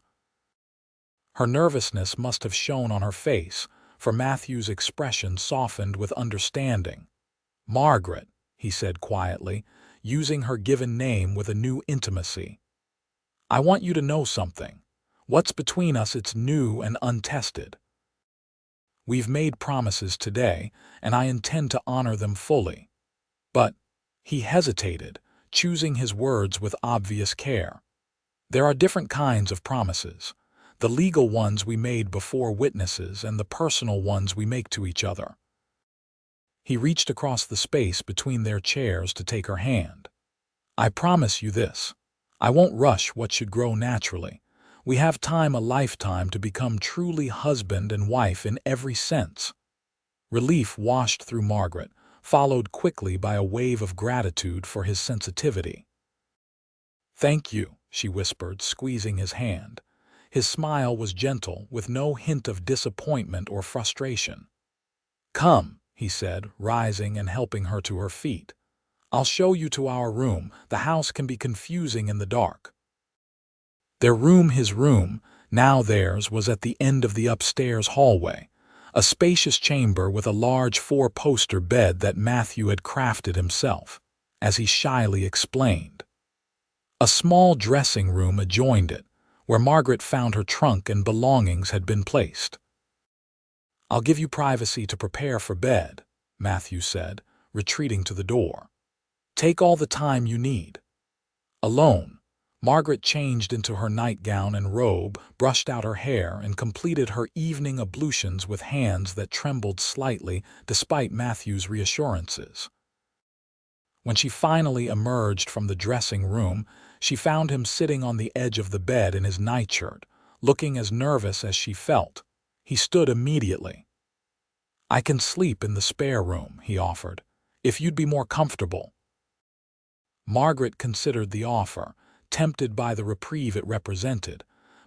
Her nervousness must have shown on her face, for Matthew's expression softened with understanding. "Margaret," he said quietly, using her given name with a new intimacy. "I want you to know something. What's between us, it's new and untested. We've made promises today, and I intend to honor them fully." "But," he hesitated, choosing his words with obvious care. "There are different kinds of promises. The legal ones we made before witnesses and the personal ones we make to each other." He reached across the space between their chairs to take her hand. "I promise you this. I won't rush what should grow naturally. We have time, a lifetime, to become truly husband and wife in every sense." Relief washed through Margaret, followed quickly by a wave of gratitude for his sensitivity. "Thank you," she whispered, squeezing his hand. His smile was gentle, with no hint of disappointment or frustration. "Come," he said, rising and helping her to her feet. "I'll show you to our room. The house can be confusing in the dark." Their room, his room, now theirs, was at the end of the upstairs hallway, a spacious chamber with a large four-poster bed that Matthew had crafted himself, as he shyly explained. A small dressing room adjoined it, where Margaret found her trunk and belongings had been placed. "I'll give you privacy to prepare for bed," Matthew said, retreating to the door. "Take all the time you need." Alone, Margaret changed into her nightgown and robe, brushed out her hair, and completed her evening ablutions with hands that trembled slightly despite Matthew's reassurances. When she finally emerged from the dressing room, she found him sitting on the edge of the bed in his nightshirt, looking as nervous as she felt. He stood immediately. "I can sleep in the spare room," he offered, "if you'd be more comfortable." Margaret considered the offer, tempted by the reprieve it represented,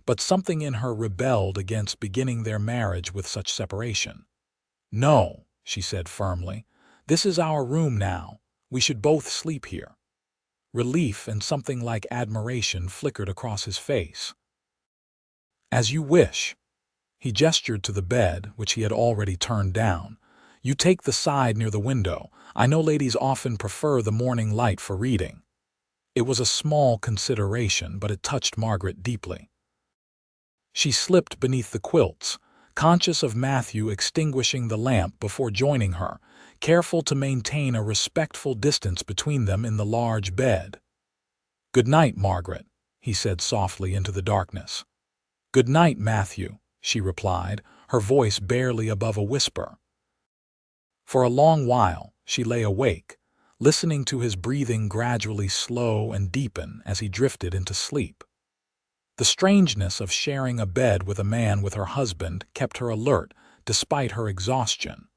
but something in her rebelled against beginning their marriage with such separation. "No," she said firmly, "this is our room now. We should both sleep here." Relief and something like admiration flickered across his face. "As you wish." He gestured to the bed, which he had already turned down. "You take the side near the window. I know ladies often prefer the morning light for reading." It was a small consideration, but it touched Margaret deeply. She slipped beneath the quilts, conscious of Matthew extinguishing the lamp before joining her, careful to maintain a respectful distance between them in the large bed. "Good night, Margaret," he said softly into the darkness. "Good night, Matthew," she replied, her voice barely above a whisper. For a long while she lay awake, listening to his breathing gradually slow and deepen as he drifted into sleep. The strangeness of sharing a bed with a man with her husband kept her alert despite her exhaustion.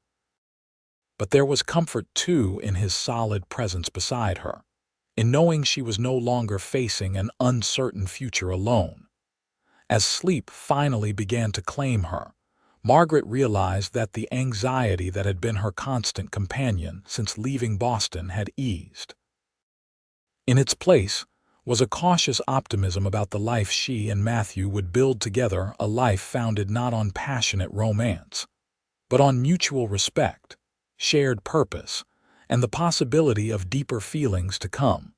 But there was comfort, too, in his solid presence beside her, in knowing she was no longer facing an uncertain future alone. As sleep finally began to claim her, Margaret realized that the anxiety that had been her constant companion since leaving Boston had eased. In its place was a cautious optimism about the life she and Matthew would build together, a life founded not on passionate romance, but on mutual respect, shared purpose, and the possibility of deeper feelings to come.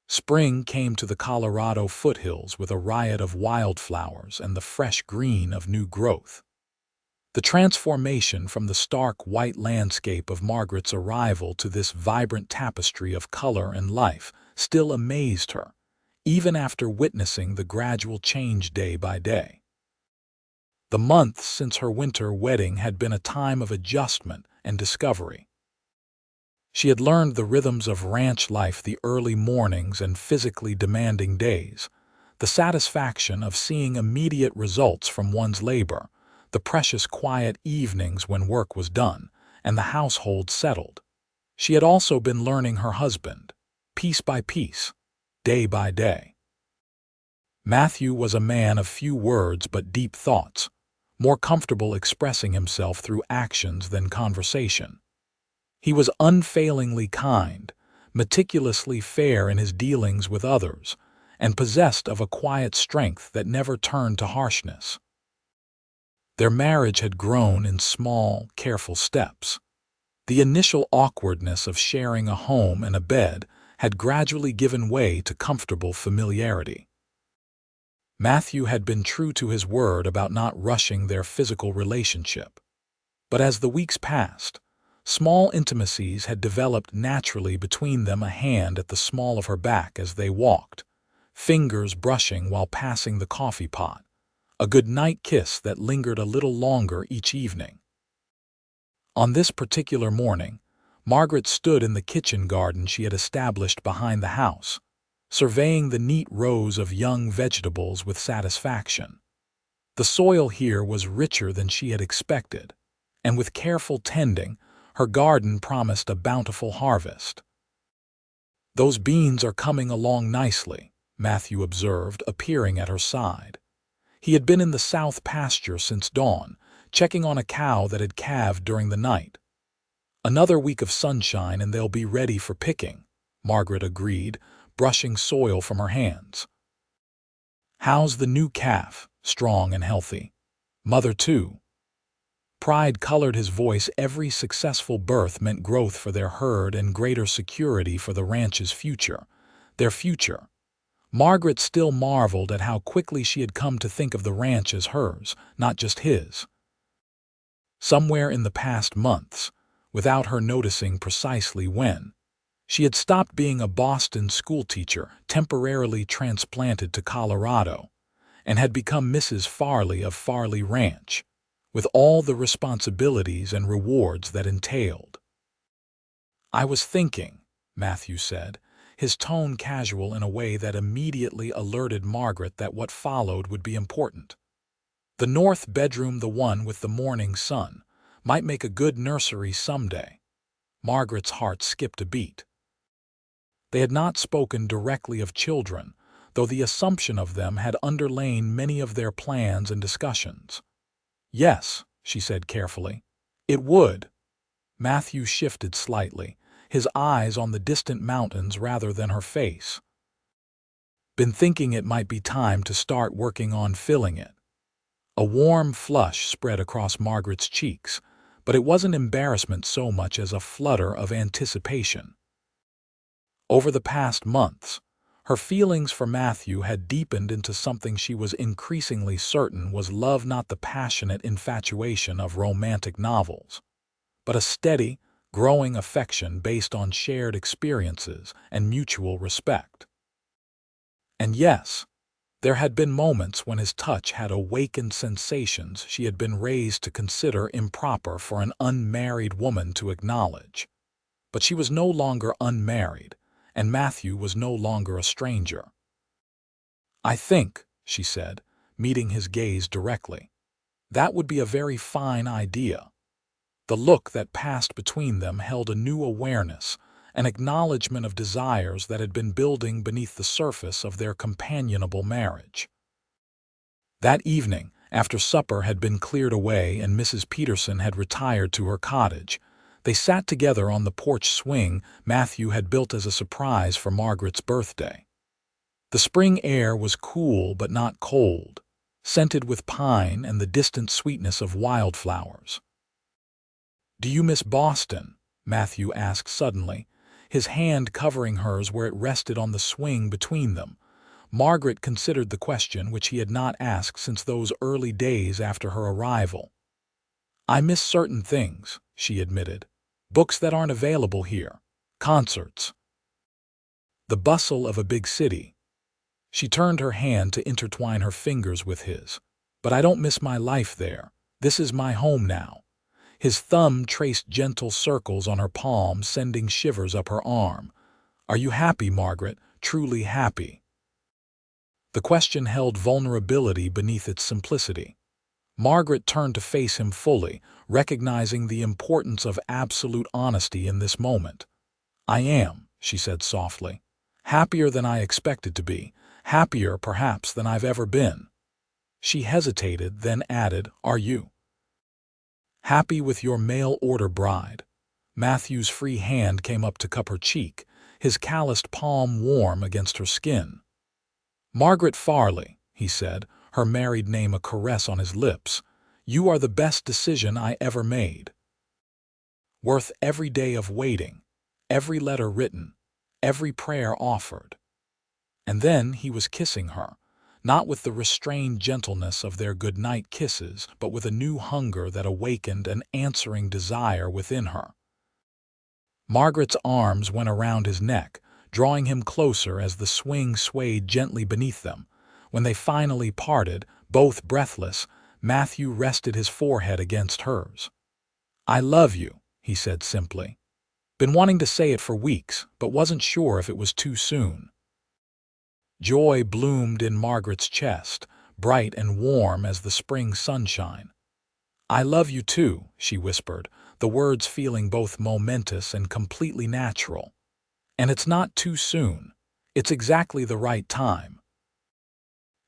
Spring came to the Colorado foothills with a riot of wildflowers and the fresh green of new growth. The transformation from the stark white landscape of Margaret's arrival to this vibrant tapestry of color and life still amazed her, even after witnessing the gradual change day by day. The months since her winter wedding had been a time of adjustment and discovery. She had learned the rhythms of ranch life, the early mornings and physically demanding days, the satisfaction of seeing immediate results from one's labor, the precious quiet evenings when work was done and the household settled. She had also been learning her husband, piece by piece, day by day. Matthew was a man of few words but deep thoughts, more comfortable expressing himself through actions than conversation. He was unfailingly kind, meticulously fair in his dealings with others, and possessed of a quiet strength that never turned to harshness. Their marriage had grown in small, careful steps. The initial awkwardness of sharing a home and a bed had gradually given way to comfortable familiarity. Matthew had been true to his word about not rushing their physical relationship. But as the weeks passed, small intimacies had developed naturally between them, a hand at the small of her back as they walked, fingers brushing while passing the coffee pot, a good-night kiss that lingered a little longer each evening. On this particular morning, Margaret stood in the kitchen garden she had established behind the house, surveying the neat rows of young vegetables with satisfaction. The soil here was richer than she had expected, and with careful tending, her garden promised a bountiful harvest. "Those beans are coming along nicely," Matthew observed, appearing at her side. He had been in the south pasture since dawn, checking on a cow that had calved during the night. "Another week of sunshine and they'll be ready for picking," Margaret agreed, brushing soil from her hands. "How's the new calf? Strong and healthy? Mother too?" Pride colored his voice. Every successful birth meant growth for their herd and greater security for the ranch's future. Their future. Margaret still marveled at how quickly she had come to think of the ranch as hers, not just his. Somewhere in the past months, without her noticing precisely when, she had stopped being a Boston schoolteacher temporarily transplanted to Colorado, and had become Mrs. Farley of Farley Ranch, with all the responsibilities and rewards that entailed. "I was thinking," Matthew said, his tone casual in a way that immediately alerted Margaret that what followed would be important. "The north bedroom, the one with the morning sun, might make a good nursery someday." Margaret's heart skipped a beat. They had not spoken directly of children, though the assumption of them had underlain many of their plans and discussions. "Yes," she said carefully, "it would." Matthew shifted slightly, his eyes on the distant mountains rather than her face. Been thinking it might be time to start working on filling it. A warm flush spread across Margaret's cheeks, but it wasn't embarrassment so much as a flutter of anticipation. Over the past months, her feelings for Matthew had deepened into something she was increasingly certain was love, not the passionate infatuation of romantic novels, but a steady, growing affection based on shared experiences and mutual respect. And yes, there had been moments when his touch had awakened sensations she had been raised to consider improper for an unmarried woman to acknowledge. But she was no longer unmarried, and Matthew was no longer a stranger. "I think," she said, meeting his gaze directly, "that would be a very fine idea." The look that passed between them held a new awareness, an acknowledgement of desires that had been building beneath the surface of their companionable marriage. That evening, after supper had been cleared away and Mrs. Peterson had retired to her cottage, they sat together on the porch swing Matthew had built as a surprise for Margaret's birthday. The spring air was cool but not cold, scented with pine and the distant sweetness of wildflowers. "Do you miss Boston?" Matthew asked suddenly, his hand covering hers where it rested on the swing between them. Margaret considered the question which he had not asked since those early days after her arrival. "I miss certain things," she admitted. "Books that aren't available here. Concerts. The bustle of a big city." She turned her hand to intertwine her fingers with his. "But I don't miss my life there. This is my home now." His thumb traced gentle circles on her palm, sending shivers up her arm. "Are you happy, Margaret? Truly happy?" The question held vulnerability beneath its simplicity. Margaret turned to face him fully, recognizing the importance of absolute honesty in this moment. "I am," she said softly. "Happier than I expected to be, happier perhaps than I've ever been." She hesitated, then added, "Are you happy with your mail-order bride?" Matthew's free hand came up to cup her cheek, his calloused palm warm against her skin. "Margaret Farley," he said, her married name a caress on his lips, "you are the best decision I ever made. Worth every day of waiting, every letter written, every prayer offered." And then he was kissing her, not with the restrained gentleness of their good-night kisses, but with a new hunger that awakened an answering desire within her. Margaret's arms went around his neck, drawing him closer as the swing swayed gently beneath them. When they finally parted, both breathless, Matthew rested his forehead against hers. "I love you," he said simply. "Been wanting to say it for weeks, but wasn't sure if it was too soon." Joy bloomed in Margaret's chest, bright and warm as the spring sunshine. "I love you too," she whispered, the words feeling both momentous and completely natural. "And it's not too soon. It's exactly the right time."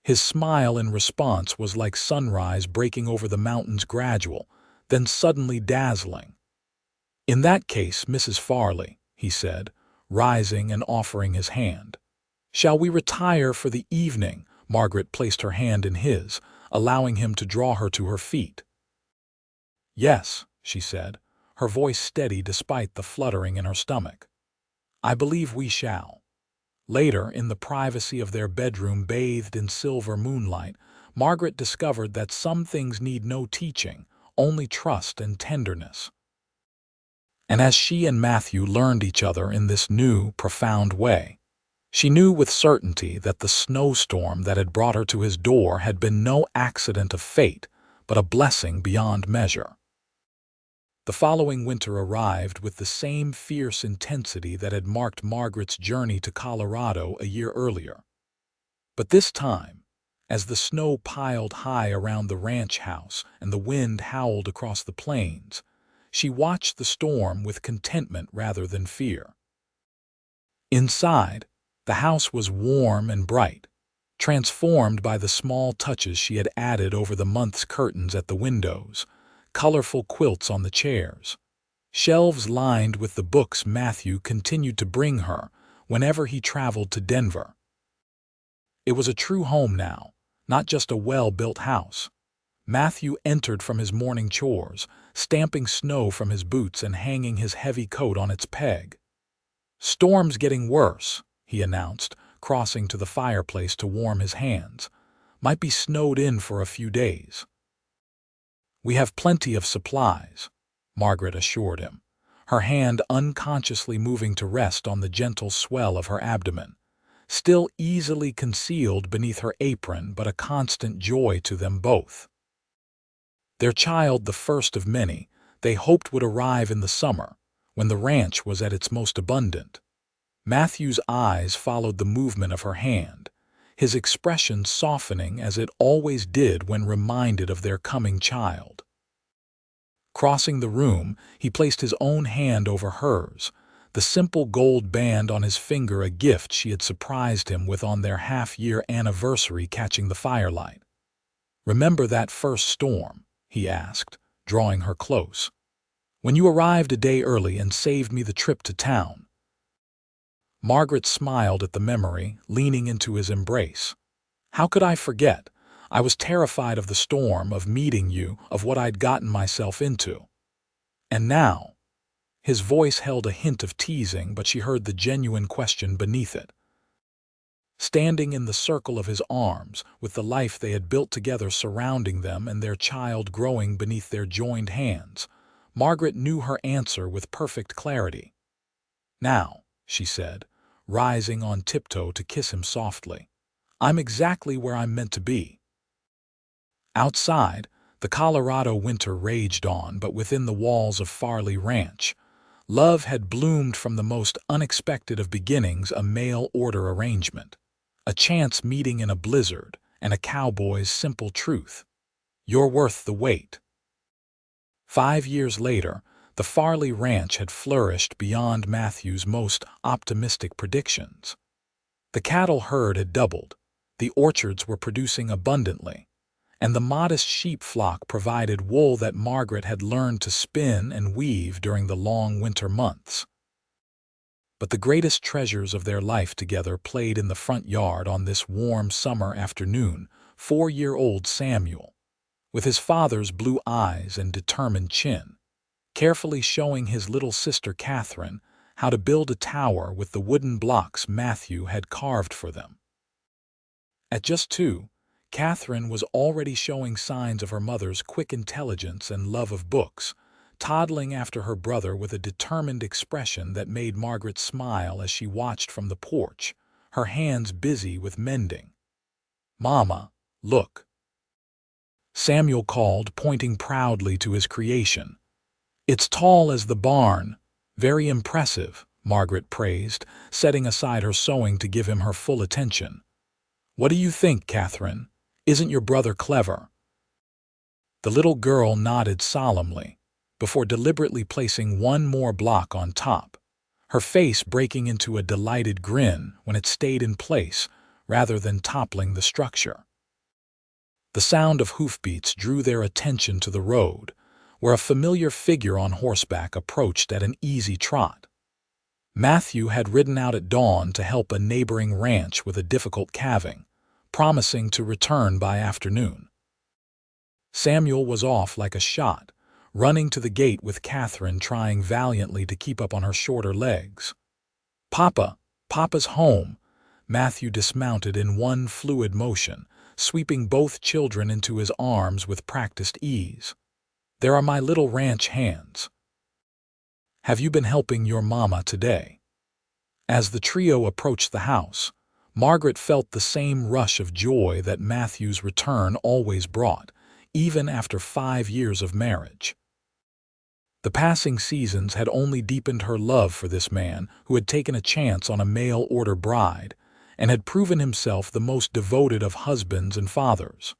His smile in response was like sunrise breaking over the mountains, gradual, then suddenly dazzling. "In that case, Mrs. Farley," he said, rising and offering his hand. "Shall we retire for the evening?" Margaret placed her hand in his, allowing him to draw her to her feet. "Yes," she said, her voice steady despite the fluttering in her stomach. "I believe we shall." Later, in the privacy of their bedroom bathed in silver moonlight, Margaret discovered that some things need no teaching, only trust and tenderness. And as she and Matthew learned each other in this new, profound way, she knew with certainty that the snowstorm that had brought her to his door had been no accident of fate, but a blessing beyond measure. The following winter arrived with the same fierce intensity that had marked Margaret's journey to Colorado a year earlier. But this time, as the snow piled high around the ranch house and the wind howled across the plains, she watched the storm with contentment rather than fear. Inside, the house was warm and bright, transformed by the small touches she had added over the month's curtains at the windows, colorful quilts on the chairs, Shelves lined with the books Matthew continued to bring her whenever he traveled to Denver. It was a true home now, not just a well-built house. Matthew entered from his morning chores, stamping snow from his boots and hanging his heavy coat on its peg. "Storm's getting worse," he announced, crossing to the fireplace to warm his hands. "Might be snowed in for a few days." "We have plenty of supplies," Margaret assured him, her hand unconsciously moving to rest on the gentle swell of her abdomen, still easily concealed beneath her apron but a constant joy to them both. Their child, the first of many, they hoped would arrive in the summer, when the ranch was at its most abundant. Matthew's eyes followed the movement of her hand, his expression softening as it always did when reminded of their coming child. Crossing the room, he placed his own hand over hers, the simple gold band on his finger a gift she had surprised him with on their half-year anniversary catching the firelight. "Remember that first storm?" he asked, drawing her close. "When you arrived a day early and saved me the trip to town?" Margaret smiled at the memory, leaning into his embrace. "How could I forget? I was terrified of the storm, of meeting you, of what I'd gotten myself into. And now—" His voice held a hint of teasing, but she heard the genuine question beneath it. Standing in the circle of his arms, with the life they had built together surrounding them and their child growing beneath their joined hands, Margaret knew her answer with perfect clarity. "Now," she said, rising on tiptoe to kiss him softly, "I'm exactly where I'm meant to be." Outside, the Colorado winter raged on, but within the walls of Farley Ranch, love had bloomed from the most unexpected of beginnings, a mail-order arrangement, a chance meeting in a blizzard, and a cowboy's simple truth: "You're worth the wait." 5 years later, the Farley Ranch had flourished beyond Matthew's most optimistic predictions. The cattle herd had doubled, the orchards were producing abundantly, and the modest sheep flock provided wool that Margaret had learned to spin and weave during the long winter months. But the greatest treasures of their life together played in the front yard on this warm summer afternoon: 4-year-old Samuel, with his father's blue eyes and determined chin, carefully showing his little sister Catherine how to build a tower with the wooden blocks Matthew had carved for them. At just 2, Catherine was already showing signs of her mother's quick intelligence and love of books, toddling after her brother with a determined expression that made Margaret smile as she watched from the porch, her hands busy with mending. "Mama, look," Samuel called, pointing proudly to his creation. "It's tall as the barn." "Very impressive," Margaret praised, setting aside her sewing to give him her full attention. "What do you think, Catherine? Isn't your brother clever?" The little girl nodded solemnly, before deliberately placing one more block on top, her face breaking into a delighted grin when it stayed in place rather than toppling the structure. The sound of hoofbeats drew their attention to the road, where a familiar figure on horseback approached at an easy trot. Matthew had ridden out at dawn to help a neighboring ranch with a difficult calving, promising to return by afternoon. Samuel was off like a shot, running to the gate with Catherine trying valiantly to keep up on her shorter legs. Papa's home." Matthew dismounted in one fluid motion, sweeping both children into his arms with practiced ease. "There are my little ranch hands. Have you been helping your mama today?" As the trio approached the house, Margaret felt the same rush of joy that Matthew's return always brought, even after 5 years of marriage. The passing seasons had only deepened her love for this man who had taken a chance on a mail-order bride and had proven himself the most devoted of husbands and fathers.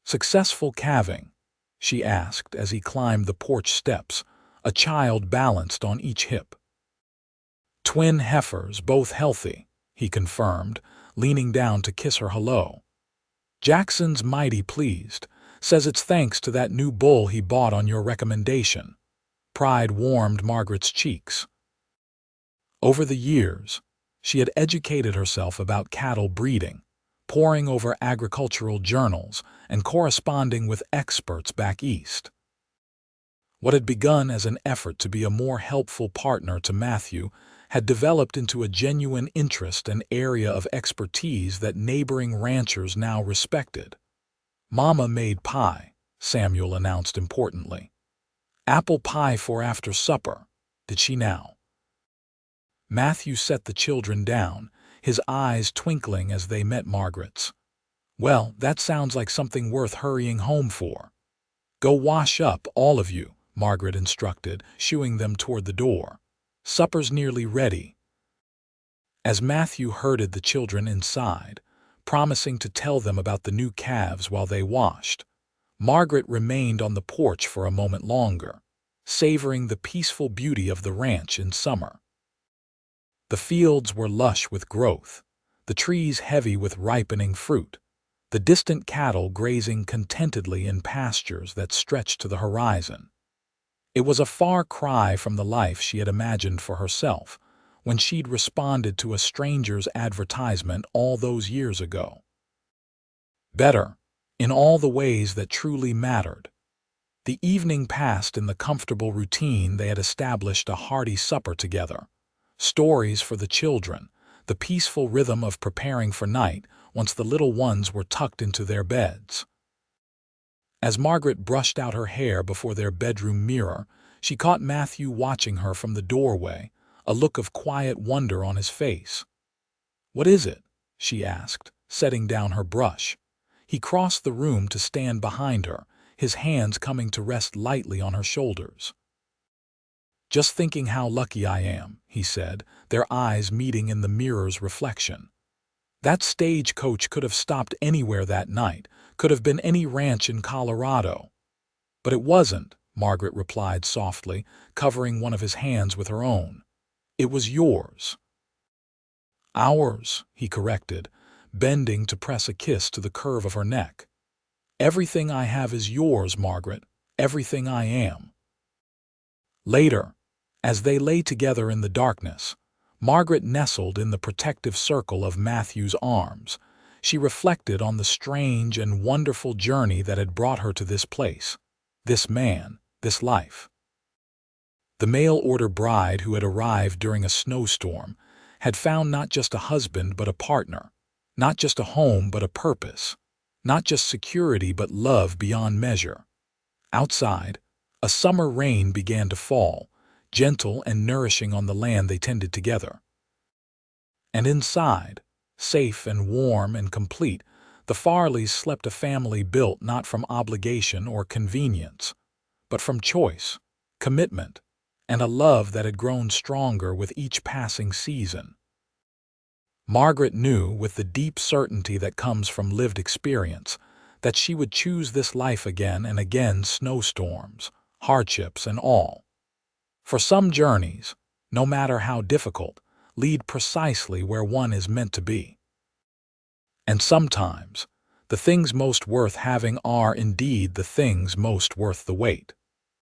"Successful calving?" she asked as he climbed the porch steps, a child balanced on each hip. "Twin heifers, both healthy," he confirmed, leaning down to kiss her hello. "Jackson's mighty pleased, says it's thanks to that new bull he bought on your recommendation. Pride warmed Margaret's cheeks. Over the years, she had educated herself about cattle breeding, poring over agricultural journals and corresponding with experts back east. What had begun as an effort to be a more helpful partner to Matthew had developed into a genuine interest and area of expertise that neighboring ranchers now respected. "Mama made pie," Samuel announced importantly. "Apple pie for after supper, did she now?" Matthew set the children down, his eyes twinkling as they met Margaret's. "Well, that sounds like something worth hurrying home for." "Go wash up, all of you," Margaret instructed, shooing them toward the door. "Supper's nearly ready." As Matthew herded the children inside, promising to tell them about the new calves while they washed, Margaret remained on the porch for a moment longer, savoring the peaceful beauty of the ranch in summer. The fields were lush with growth, the trees heavy with ripening fruit, the distant cattle grazing contentedly in pastures that stretched to the horizon. It was a far cry from the life she had imagined for herself when she'd responded to a stranger's advertisement all those years ago. Better, in all the ways that truly mattered. The evening passed in the comfortable routine they had established, a hearty supper together, stories for the children, the peaceful rhythm of preparing for night once the little ones were tucked into their beds. As Margaret brushed out her hair before their bedroom mirror, she caught Matthew watching her from the doorway, a look of quiet wonder on his face. "What is it?" she asked, setting down her brush. He crossed the room to stand behind her, his hands coming to rest lightly on her shoulders. "Just thinking how lucky I am," he said, their eyes meeting in the mirror's reflection. "That stagecoach could have stopped anywhere that night, could have been any ranch in Colorado." "But it wasn't," Margaret replied softly, covering one of his hands with her own. "It was yours." "Ours," he corrected, bending to press a kiss to the curve of her neck. "Everything I have is yours, Margaret, everything I am." Later, as they lay together in the darkness, Margaret nestled in the protective circle of Matthew's arms. She reflected on the strange and wonderful journey that had brought her to this place, this man, this life. The mail-order bride who had arrived during a snowstorm had found not just a husband but a partner, not just a home but a purpose, not just security but love beyond measure. Outside, a summer rain began to fall, gentle and nourishing on the land they tended together. And inside, safe and warm and complete, the Farleys slept, a family built not from obligation or convenience, but from choice, commitment, and a love that had grown stronger with each passing season. Margaret knew, with the deep certainty that comes from lived experience, that she would choose this life again and again, snowstorms, hardships, and all. For some journeys, no matter how difficult, lead precisely where one is meant to be. And sometimes, the things most worth having are indeed the things most worth the wait.